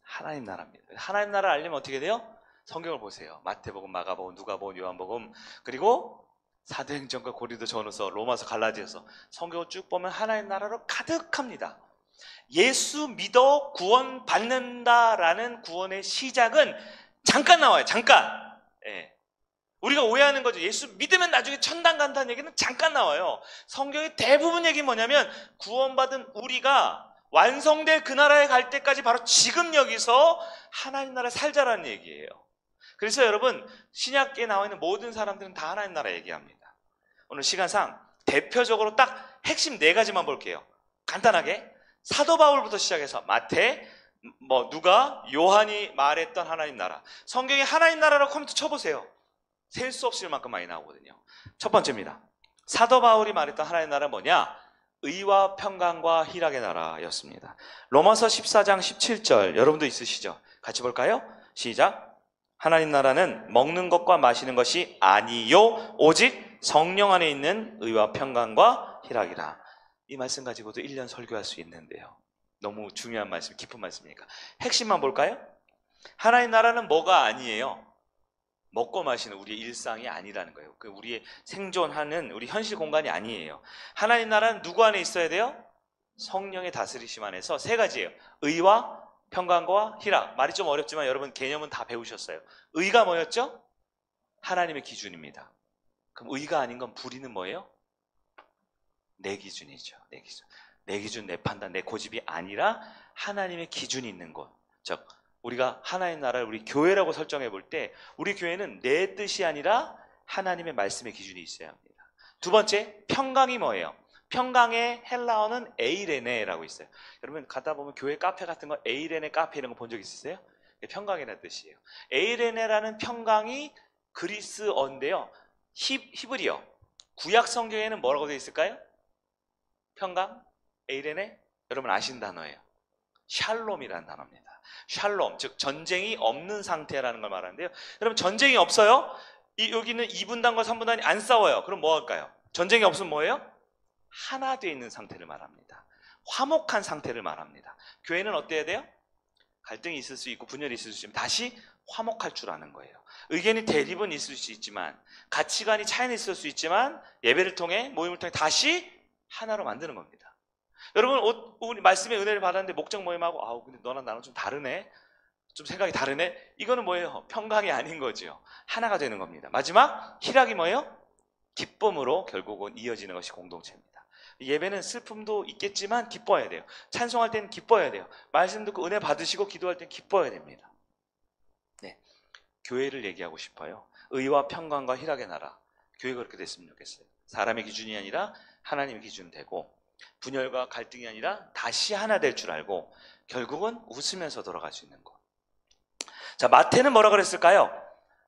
하나님 나라입니다. 하나님 나라를 알려면 어떻게 돼요? 성경을 보세요. 마태복음, 마가복음, 누가복음, 요한복음, 그리고 사도행전과 고린도전서, 로마서, 갈라디아서 성경을 쭉 보면 하나님 나라로 가득합니다. 예수 믿어 구원받는다라는 구원의 시작은 잠깐 나와요. 잠깐. 예. 우리가 오해하는 거죠. 예수 믿으면 나중에 천당 간다는 얘기는 잠깐 나와요. 성경의 대부분 얘기는 뭐냐면 구원받은 우리가 완성될 그 나라에 갈 때까지 바로 지금 여기서 하나님 나라 살자라는 얘기예요. 그래서 여러분 신약기에 나와 있는 모든 사람들은 다 하나님 나라 얘기합니다. 오늘 시간상 대표적으로 딱 핵심 4가지만 볼게요. 간단하게 사도 바울부터 시작해서 마태, 누가, 요한이 말했던 하나님 나라. 성경에 하나님 나라라고 컴퓨터 쳐보세요. 셀 수 없을 만큼 많이 나오거든요. 첫 번째입니다. 사도 바울이 말했던 하나님 나라는 뭐냐? 의와 평강과 희락의 나라였습니다. 로마서 14장 17절 여러분도 있으시죠? 같이 볼까요? 시작. 하나님 나라는 먹는 것과 마시는 것이 아니요 오직 성령 안에 있는 의와 평강과 희락이라. 이 말씀 가지고도 1년 설교할 수 있는데요. 너무 중요한 말씀, 깊은 말씀이니까 핵심만 볼까요? 하나님 나라는 뭐가 아니에요? 먹고 마시는 우리의 일상이 아니라는 거예요. 그 우리의 생존하는 우리 현실 공간이 아니에요. 하나님 나라는 누구 안에 있어야 돼요? 성령의 다스리심 안에서 3가지예요. 의와 평강과 희락. 말이 좀 어렵지만 여러분 개념은 다 배우셨어요. 의가 뭐였죠? 하나님의 기준입니다. 그럼 의가 아닌 건 불의는 뭐예요? 내 기준이죠. 내 기준. 내 기준, 내 판단, 내 고집이 아니라 하나님의 기준이 있는 것. 즉 우리가 하나님 나라를 우리 교회라고 설정해 볼 때 우리 교회는 내 뜻이 아니라 하나님의 말씀의 기준이 있어야 합니다. 두 번째, 평강이 뭐예요? 평강의 헬라어는 에이레네라고 있어요. 여러분 가다 보면 교회 카페 같은 거 에이레네 카페 이런 거 본 적 있으세요? 평강이라는 뜻이에요. 에이레네라는 평강이 그리스어인데요. 히브리어. 구약 성경에는 뭐라고 되어 있을까요? 평강? 에이레네? 여러분 아시는 단어예요. 샬롬이라는 단어입니다. 샬롬, 즉 전쟁이 없는 상태라는 걸 말하는데요. 여러분 전쟁이 없어요? 여기는 2분단과 3분단이 안 싸워요. 그럼 뭐 할까요? 전쟁이 없으면 뭐예요? 하나 되어 있는 상태를 말합니다. 화목한 상태를 말합니다. 교회는 어때야 돼요? 갈등이 있을 수 있고 분열이 있을 수 있지만 다시 화목할 줄 아는 거예요. 의견이 대립은 있을 수 있지만 가치관이 차이는 있을 수 있지만 예배를 통해 모임을 통해 다시 하나로 만드는 겁니다. 여러분 우리 말씀의 은혜를 받았는데 목장 모임하고 근데 너랑 나랑 좀 다르네, 좀 생각이 다르네. 이거는 뭐예요? 평강이 아닌 거죠. 하나가 되는 겁니다. 마지막 희락이 뭐예요? 기쁨으로 결국은 이어지는 것이 공동체입니다. 예배는 슬픔도 있겠지만 기뻐야 돼요. 찬송할 때는 기뻐야 돼요. 말씀 듣고 은혜 받으시고 기도할 때는 기뻐야 됩니다. 네, 교회를 얘기하고 싶어요. 의와 평강과 희락의 나라. 교회가 그렇게 됐으면 좋겠어요. 사람의 기준이 아니라 하나님의 기준 되고 분열과 갈등이 아니라 다시 하나 될 줄 알고 결국은 웃으면서 돌아갈 수 있는 것. 자, 마태는 뭐라 그랬을까요?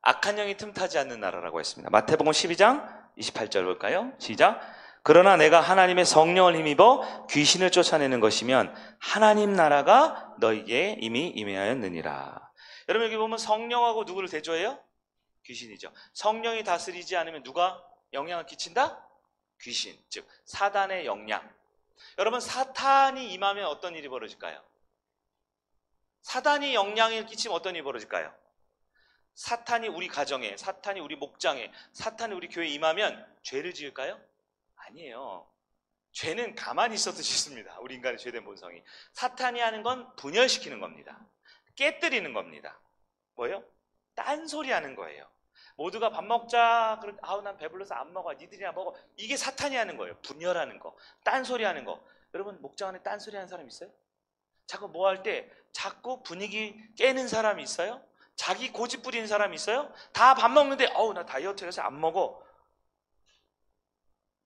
악한 영이 틈타지 않는 나라라고 했습니다. 마태복음 12장 28절 볼까요? 시작. 그러나 내가 하나님의 성령을 힘입어 귀신을 쫓아내는 것이면 하나님 나라가 너에게 이미 임하였느니라. 여러분 여기 보면 성령하고 누구를 대조해요? 귀신이죠. 성령이 다스리지 않으면 누가 영향을 끼친다? 귀신, 즉 사단의 영향. 여러분 사탄이 임하면 어떤 일이 벌어질까요? 사단이 영향을 끼치면 어떤 일이 벌어질까요? 사탄이 우리 가정에, 사탄이 우리 목장에, 사탄이 우리 교회에 임하면 죄를 지을까요? 아니에요. 죄는 가만히 있어도 짓습니다. 우리 인간의 죄된 본성이. 사탄이 하는 건 분열시키는 겁니다. 깨뜨리는 겁니다. 뭐예요? 딴소리 하는 거예요. 모두가 밥 먹자. 그럼 아우 난 배불러서 안 먹어. 니들이나 먹어. 이게 사탄이 하는 거예요. 분열하는 거. 딴소리 하는 거. 여러분 목장 안에 딴소리 하는 사람 있어요? 자꾸 뭐 할 때 자꾸 분위기 깨는 사람이 있어요? 자기 고집 부리는 사람이 있어요? 다 밥 먹는데 어우 나 다이어트 해서 안 먹어.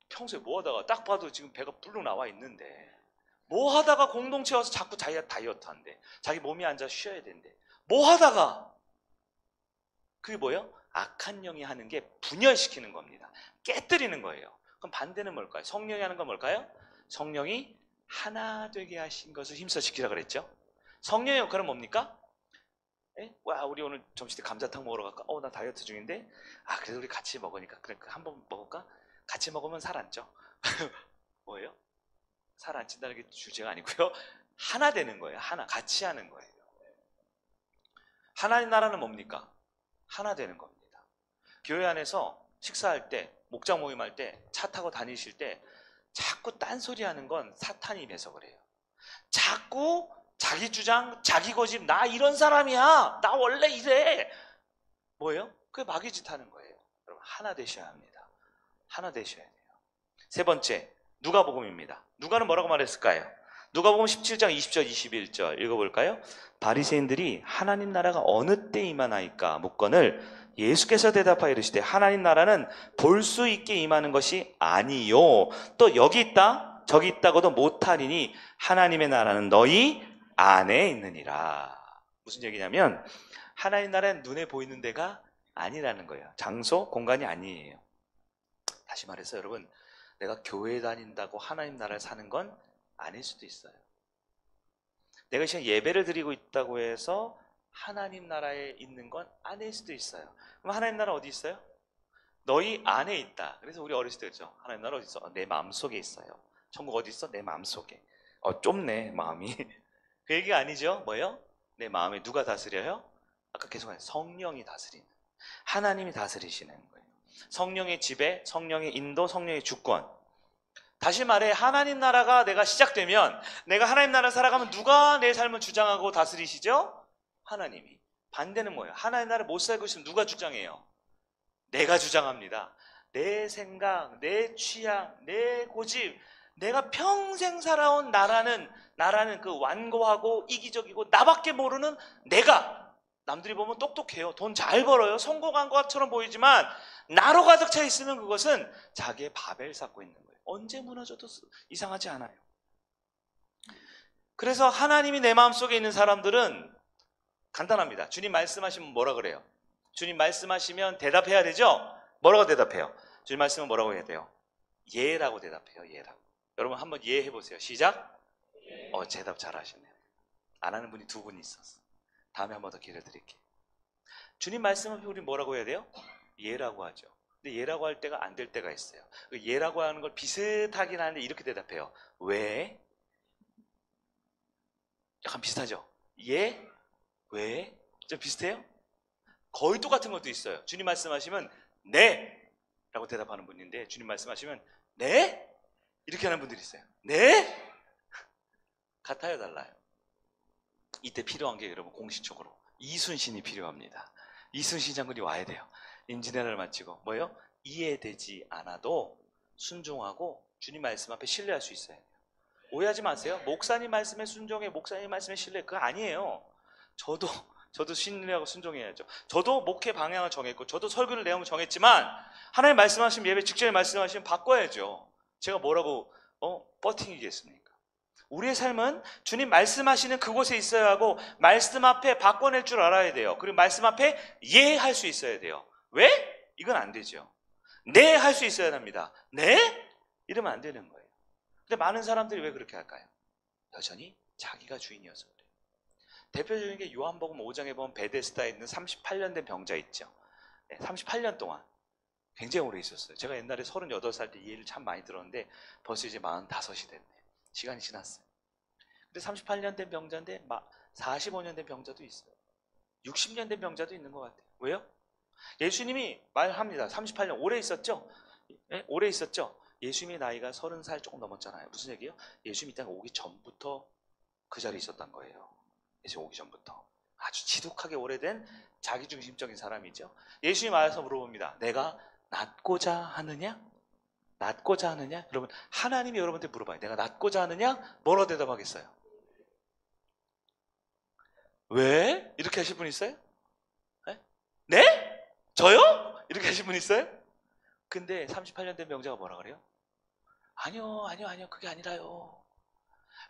평소에 뭐 하다가 딱 봐도 지금 배가 불룩 나와 있는데 뭐 하다가 공동체 와서 자꾸 자기가 다이어트 한대. 자기 몸이 앉아 쉬어야 된대. 뭐 하다가 그게 뭐예요? 악한 영이 하는 게 분열시키는 겁니다. 깨뜨리는 거예요. 그럼 반대는 뭘까요? 성령이 하는 건 뭘까요? 성령이 하나 되게 하신 것을 힘써 지키라 그랬죠. 성령의 역할은 뭡니까? 에? 와 우리 오늘 점심 때 감자탕 먹으러 갈까? 나 다이어트 중인데 그래도 우리 같이 먹으니까 그래 한번 먹을까? 같이 먹으면 살 안 쪄. 뭐예요? 살 안 찐다는 게 주제가 아니고요. 하나 되는 거예요. 하나. 같이 하는 거예요. 하나님 나라는 뭡니까? 하나 되는 겁니다. 교회 안에서 식사할 때, 목장 모임할 때, 차 타고 다니실 때 자꾸 딴소리 하는 건 사탄이 임해서 그래요. 자꾸 자기 주장, 자기 고집, 나 이런 사람이야. 나 원래 이래. 뭐예요? 그게 마귀 짓 하는 거예요. 여러분 하나 되셔야 합니다. 하나 되셔야 돼요. 세 번째, 누가복음입니다. 누가는 뭐라고 말했을까요? 누가복음 17장 20절 21절 읽어볼까요? 바리새인들이 하나님 나라가 어느 때 임하나이까 묻거늘 예수께서 대답하여 이르시되 하나님 나라는 볼 수 있게 임하는 것이 아니요 또 여기 있다 저기 있다고도 못하리니 하나님의 나라는 너희 안에 있느니라. 무슨 얘기냐면 하나님 나라는 눈에 보이는 데가 아니라는 거예요. 장소, 공간이 아니에요. 다시 말해서 여러분 내가 교회 다닌다고 하나님 나라를 사는 건 아닐 수도 있어요. 내가 지금 예배를 드리고 있다고 해서 하나님 나라에 있는 건 아닐 수도 있어요. 그럼 하나님 나라 어디 있어요? 너희 안에 있다. 그래서 우리 어렸을 때 그랬죠. 하나님 나라 어디 있어? 내 마음속에 있어요. 천국 어디 있어? 내 마음속에. 좁네 마음이. 그 얘기가 아니죠. 뭐예요? 내 마음에 누가 다스려요? 아까 계속 성령이 다스리는, 하나님이 다스리시는 거예요. 성령의 지배, 성령의 인도, 성령의 주권. 다시 말해 하나님 나라가 내가 시작되면 내가 하나님 나라를 살아가면 누가 내 삶을 주장하고 다스리시죠? 하나님이. 반대는 뭐예요? 하나님 나라를 못 살고 있으면 누가 주장해요? 내가 주장합니다. 내 생각, 내 취향, 내 고집, 내가 평생 살아온 나라는 그 완고하고 이기적이고 나밖에 모르는 내가. 남들이 보면 똑똑해요. 돈 잘 벌어요. 성공한 것처럼 보이지만 나로 가득 차 있으면 그것은 자기의 바벨 쌓고 있는 거예요. 언제 무너져도 이상하지 않아요. 그래서 하나님이 내 마음속에 있는 사람들은 간단합니다. 주님 말씀하시면 뭐라 그래요? 주님 말씀하시면 대답해야 되죠? 뭐라고 대답해요? 주님 말씀은 뭐라고 해야 돼요? 예라고 대답해요. 예라고. 여러분 한번 예 해보세요. 시작. 대답 잘하시네요. 안 하는 분이 두 분이 있었어. 다음에 한 번 더 기회 드릴게요. 주님 말씀은 우리 뭐라고 해야 돼요? 예라고 하죠. 근데 예라고 할 때가 안 될 때가 있어요. 예라고 하는 걸 비슷하긴 하는데 이렇게 대답해요. 왜? 약간 비슷하죠? 예? 왜? 좀 비슷해요? 거의 똑같은 것도 있어요. 주님 말씀하시면 네! 라고 대답하는 분인데 주님 말씀하시면 네? 이렇게 하는 분들이 있어요. 네? 같아요, 달라요? 이때 필요한 게 여러분 공식적으로 이순신이 필요합니다. 이순신 장군이 와야 돼요. 임진왜란을 마치고 뭐예요? 이해되지 않아도 순종하고 주님 말씀 앞에 신뢰할 수 있어야 돼요. 오해하지 마세요. 목사님 말씀에 순종해, 목사님 말씀에 신뢰, 그거 아니에요. 저도 신뢰하고 순종해야죠. 저도 목회 방향을 정했고 저도 설교를 내용을 정했지만 하나님 말씀하시면 예배 직전에 말씀하시면 바꿔야죠. 제가 뭐라고 버팅이겠습니까? 우리의 삶은 주님 말씀하시는 그곳에 있어야 하고 말씀 앞에 바꿔낼 줄 알아야 돼요. 그리고 말씀 앞에 예 할 수 있어야 돼요. 왜? 이건 안 되죠. 네 할 수 있어야 합니다. 네? 이러면 안 되는 거예요. 근데 많은 사람들이 왜 그렇게 할까요? 여전히 자기가 주인이어서 그래요. 대표적인 게 요한복음 5장에 보면 베데스다에 있는 38년 된 병자 있죠. 38년 동안 굉장히 오래 있었어요. 제가 옛날에 38살 때 이 얘기를 참 많이 들었는데 벌써 이제 45이 됐네. 시간이 지났어요. 근데 38년 된 병자인데 45년 된 병자도 있어요. 60년 된 병자도 있는 것 같아요. 왜요? 예수님이 말합니다. 38년 오래 있었죠? 예? 오래 있었죠? 예수님의 나이가 30살 조금 넘었잖아요. 무슨 얘기예요? 예수님이 이 땅에 오기 전부터 그 자리에 있었던 거예요. 예수님 오기 전부터. 아주 지독하게 오래된 자기중심적인 사람이죠. 예수님이 와서 물어봅니다. 내가 낫고자 하느냐? 낫고자 하느냐? 여러분, 하나님이 여러분한테 물어봐요. 내가 낫고자 하느냐? 뭐라고 대답하겠어요? 왜? 이렇게 하실 분 있어요? 네? 네? 저요? 이렇게 하실 분 있어요? 근데 38년 된 명자가 뭐라 그래요? 아니요, 그게 아니라요.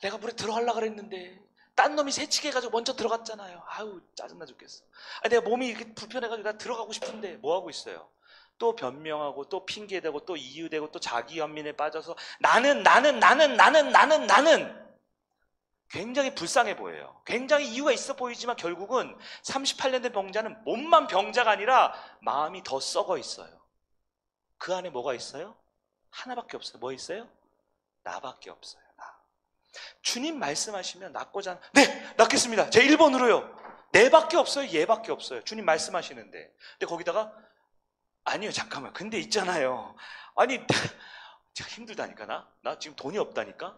내가 물에 들어가려고 그랬는데 딴 놈이 새치기 해가지고 먼저 들어갔잖아요. 아유, 짜증나 죽겠어. 내가 몸이 이렇게 불편해가지고 나 들어가고 싶은데 뭐 하고 있어요? 또 변명하고 또 핑계대고 또 이유대고 또 자기 연민에 빠져서 나는 굉장히 불쌍해 보여요. 굉장히 이유가 있어 보이지만 결국은 38년 된 병자는 몸만 병자가 아니라 마음이 더 썩어 있어요. 그 안에 뭐가 있어요? 하나밖에 없어요. 뭐 있어요? 나밖에 없어요. 나. 주님 말씀하시면 낫고자 하는, 네! 낫겠습니다. 제 1번으로요. 내밖에 없어요. 얘밖에 없어요. 주님 말씀하시는데. 근데 거기다가 아니요, 잠깐만. 근데 있잖아요. 아니, 제가 힘들다니까, 나 지금 돈이 없다니까?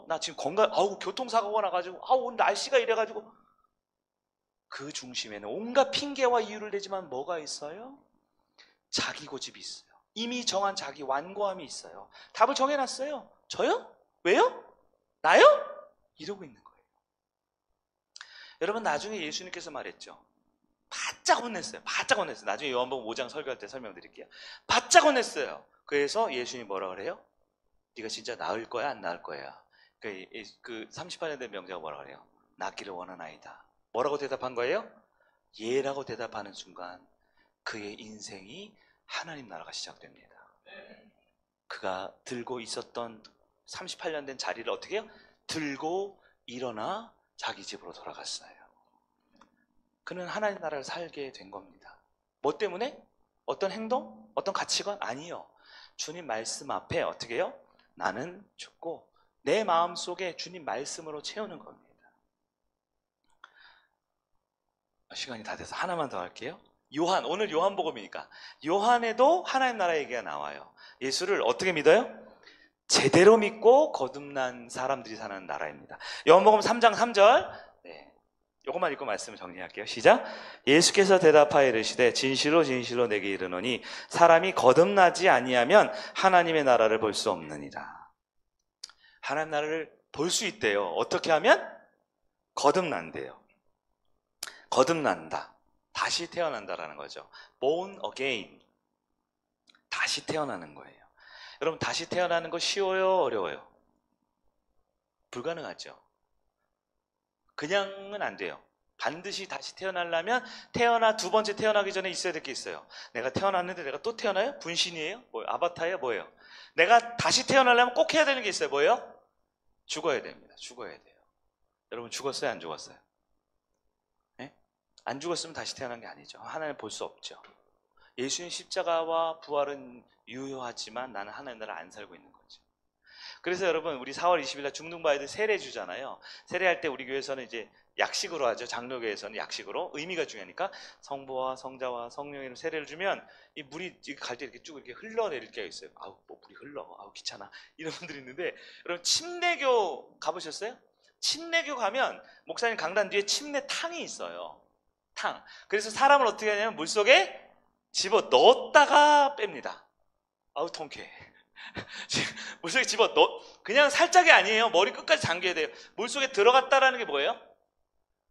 나 지금 교통사고가 나가지고, 오늘 날씨가 이래가지고. 그 중심에는 온갖 핑계와 이유를 대지만 뭐가 있어요? 자기 고집이 있어요. 이미 정한 자기 완고함이 있어요. 답을 정해놨어요. 저요? 왜요? 나요? 이러고 있는 거예요. 여러분, 나중에 예수님께서 말했죠. 바짝 혼냈어요. 나중에 요한복음 5장 설교할 때 설명드릴게요. 바짝 혼냈어요. 그래서 예수님이 뭐라 그래요? 네가 진짜 나을 거야, 안 나을 거야? 그 38년 된 명자가 뭐라 그래요? 낫기를 원하나이다. 뭐라고 대답한 거예요? 예라고 대답하는 순간 그의 인생이 하나님 나라가 시작됩니다. 그가 들고 있었던 38년 된 자리를 어떻게 해요? 들고 일어나 자기 집으로 돌아갔어요. 그는 하나님 나라를 살게 된 겁니다. 뭐 때문에? 어떤 행동? 어떤 가치관? 아니요. 주님 말씀 앞에 어떻게 해요? 나는 죽고 내 마음속에 주님 말씀으로 채우는 겁니다. 시간이 다 돼서 하나만 더 할게요. 오늘 요한복음이니까 요한에도 하나님 나라 얘기가 나와요. 예수를 어떻게 믿어요? 제대로 믿고 거듭난 사람들이 사는 나라입니다. 요한복음 3장 3절. 요것만 읽고 말씀을 정리할게요. 시작. 예수께서 대답하여 이르시되 진실로 진실로 내게 이르노니 사람이 거듭나지 아니하면 하나님의 나라를 볼 수 없느니라. 하나님 나라를 볼 수 있대요. 어떻게 하면? 거듭난대요. 거듭난다. 다시 태어난다라는 거죠. Born again. 다시 태어나는 거예요. 여러분, 다시 태어나는 거 쉬워요? 어려워요? 불가능하죠. 그냥은 안 돼요. 반드시 다시 태어나려면 두 번째 태어나기 전에 있어야 될 게 있어요. 내가 태어났는데 내가 또 태어나요? 분신이에요? 아바타예요? 뭐예요? 내가 다시 태어나려면 꼭 해야 되는 게 있어요. 뭐예요? 죽어야 됩니다. 죽어야 돼요. 여러분, 죽었어요? 안 죽었어요? 네? 안 죽었으면 다시 태어난 게 아니죠. 하나님 볼 수 없죠. 예수님 십자가와 부활은 유효하지만 나는 하나님 나라를 안 살고 있는 거죠. 그래서 여러분, 우리 4월 20일 날 중등부 아이들 세례 주잖아요. 세례할 때 우리 교회에서는 이제 약식으로 하죠. 장로교회에서는 약식으로. 의미가 중요하니까 성부와 성자와 성령으로 세례를 주면 이 물이 갈 때 이렇게 쭉 이렇게 흘러내릴 게 있어요. 뭐 물이 흘러. 귀찮아. 이런 분들이 있는데, 여러분, 침례교 가보셨어요? 침례교 가면 목사님 강단 뒤에 침례탕이 있어요. 탕. 그래서 사람을 어떻게 하냐면 물속에 집어 넣었다가 뺍니다. 통쾌해. 물속에 집어 그냥 살짝이 아니에요. 머리 끝까지 잠겨야 돼요. 물속에 들어갔다라는 게 뭐예요?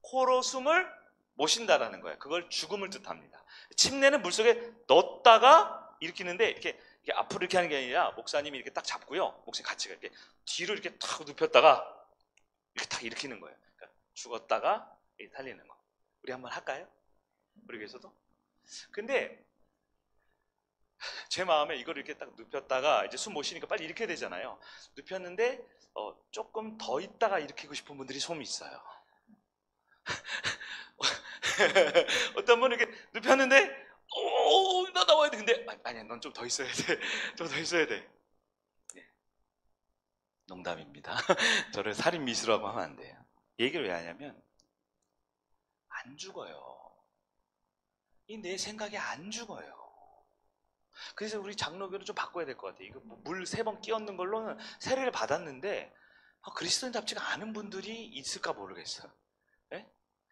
코로 숨을 못 쉰다라는 거예요. 그걸 죽음을 뜻합니다. 침례는 물속에 넣었다가 일으키는데 이렇게 앞으로 이렇게 하는 게 아니라 목사님이 이렇게 딱 잡고요. 목사님 같이 이렇게 뒤로 이렇게 탁 눕혔다가 이렇게 딱 일으키는 거예요. 그러니까 죽었다가 살리는 거. 우리 한번 할까요? 우리 교회에서도? 근데 제 마음에 이걸 이렇게 딱 눕혔다가 이제 숨 못 쉬니까 빨리 일으켜야 되잖아요. 눕혔는데 조금 더 있다가 일으키고 싶은 분들이 좀 있어요. 어떤 분은 이렇게 눕혔는데 나 나와야 돼. 근데 아니야, 넌 좀 더 있어야 돼. 좀 더 있어야 돼. 네. 농담입니다. 저를 살인 미수라고 하면 안 돼요. 얘기를 왜 하냐면 안 죽어요. 이 내 생각이 안 죽어요. 그래서 우리 장로교를 좀 바꿔야 될 것 같아요. 이거 물 3번 끼얹는 걸로는 세례를 받았는데 그리스도인답지가 않은 분들이 있을까 모르겠어요. 네?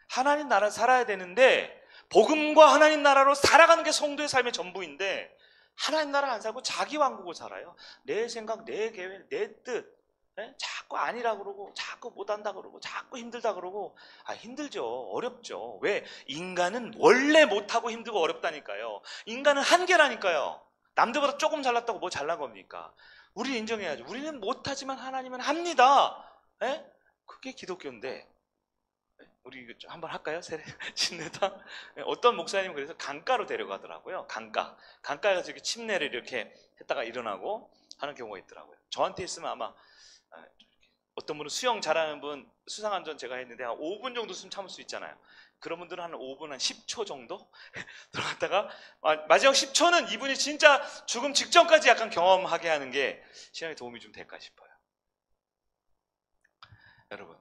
하나님 나라 살아야 되는데 복음과 하나님 나라로 살아가는 게 성도의 삶의 전부인데 하나님 나라 안 살고 자기 왕국을 살아요. 내 생각, 내 계획, 내 뜻. 네? 자꾸 아니라 그러고 자꾸 못한다 그러고 자꾸 힘들다 그러고 힘들죠. 어렵죠. 왜? 인간은 원래 못하고 힘들고 어렵다니까요. 인간은 한계라니까요. 남들보다 조금 잘났다고 뭐 잘난 겁니까? 우리는 인정해야죠. 우리는 못하지만 하나님은 합니다. 네? 그게 기독교인데 우리 이거 좀 한번 할까요? 세례 침례당? 어떤 목사님은 그래서 강가로 데려가더라고요. 강가에 가서 이렇게 침례를 이렇게 했다가 일어나고 하는 경우가 있더라고요. 저한테 있으면 아마 어떤 분은 수영 잘하는 분 수상안전 제가 했는데 한 5분 정도 숨 참을 수 있잖아요. 그런 분들은 한 5분, 한 10초 정도 들어갔다가 마지막 10초는 이분이 진짜 죽음 직전까지 약간 경험하게 하는 게 신앙에 도움이 좀 될까 싶어요. 여러분,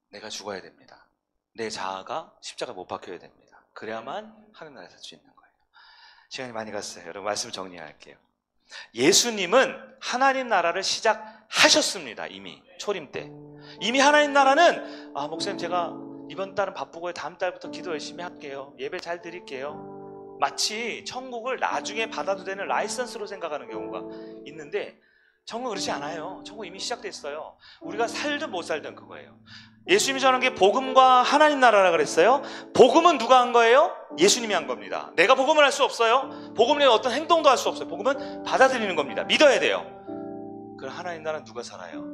내가 죽어야 됩니다. 내 자아가 십자가 못 박혀야 됩니다. 그래야만 하늘나라에 살 수 있는 거예요. 시간이 많이 갔어요. 여러분 말씀 정리할게요. 예수님은 하나님 나라를 시작하셨습니다. 이미 초림 때. 이미 하나님 나라는 목사님 제가 이번 달은 바쁘고요. 다음 달부터 기도 열심히 할게요. 예배 잘 드릴게요. 마치 천국을 나중에 받아도 되는 라이선스로 생각하는 경우가 있는데 천국은 그렇지 않아요. 천국 이미 시작됐어요. 우리가 살든 못 살든 그거예요. 예수님이 전한 게 복음과 하나님 나라라 그랬어요. 복음은 누가 한 거예요? 예수님이 한 겁니다. 내가 복음을 할 수 없어요. 복음을 내가 어떤 행동도 할 수 없어요. 복음은 받아들이는 겁니다. 믿어야 돼요. 그럼 하나님 나라는 누가 살아요?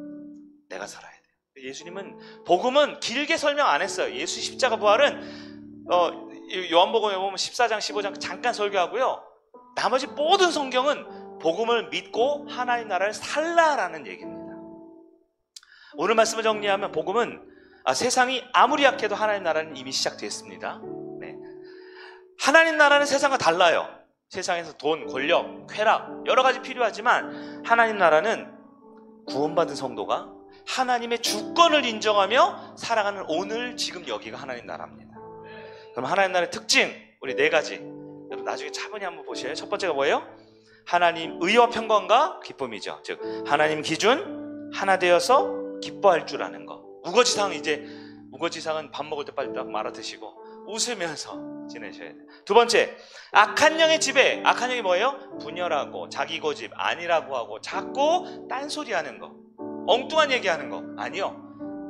내가 살아야 돼요. 예수님은 복음은 길게 설명 안 했어요. 예수 십자가 부활은 요한복음에 보면 14장 15장 잠깐 설교하고요. 나머지 모든 성경은 복음을 믿고 하나님 나라를 살라라는 얘기입니다. 오늘 말씀을 정리하면 복음은 세상이 아무리 약해도 하나님 나라는 이미 시작됐습니다. 네. 하나님 나라는 세상과 달라요. 세상에서 돈, 권력, 쾌락 여러 가지 필요하지만 하나님 나라는 구원받은 성도가 하나님의 주권을 인정하며 살아가는 오늘 지금 여기가 하나님 나라입니다. 그럼 하나님 나라의 특징 우리 4가지 여러분 나중에 차분히 한번 보셔요. 첫 번째가 뭐예요? 하나님 의와 평강과 기쁨이죠. 즉 하나님 기준 하나 되어서 기뻐할 줄 아는 거. 무거지상은 밥 먹을 때 빨리 딱 말아 드시고 웃으면서 지내셔야 돼요. 두 번째, 악한 영의 지배. 악한 영이 뭐예요? 분열하고 자기 고집 아니라고 하고 자꾸 딴소리하는 거, 엉뚱한 얘기하는 거. 아니요,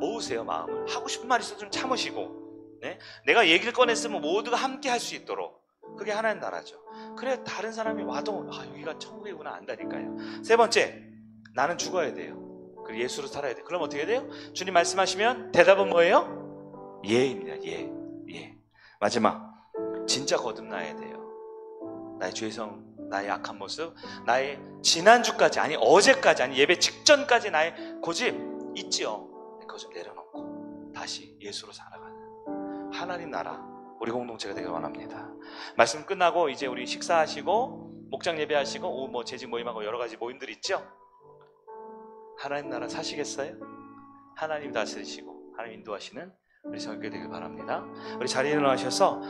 모으세요. 마음을. 하고 싶은 말 있어도 좀 참으시고, 네? 내가 얘기를 꺼냈으면 모두가 함께 할 수 있도록. 그게 하나님 나라죠. 그래 다른 사람이 와도 여기가 천국이구나 안다니까요. 세 번째, 나는 죽어야 돼요. 그리고 예수로 살아야 돼요. 그럼 어떻게 돼요? 주님 말씀하시면 대답은 뭐예요? 예입니다. 예. 마지막, 진짜 거듭나야 돼요. 나의 죄성, 나의 악한 모습, 나의 지난주까지 아니 어제까지 아니 예배 직전까지 나의 고집 있지요. 그거 좀 내려놓고 다시 예수로 살아가는 하나님 나라 우리 공동체가 되길 원합니다. 말씀 끝나고 이제 우리 식사하시고 목장 예배하시고 뭐 재직 모임하고 여러 가지 모임들 있죠. 하나님 나라 사시겠어요? 하나님 다스리시고 하나님 인도하시는 우리 성교회 되길 바랍니다. 우리 자리에 일어나셔서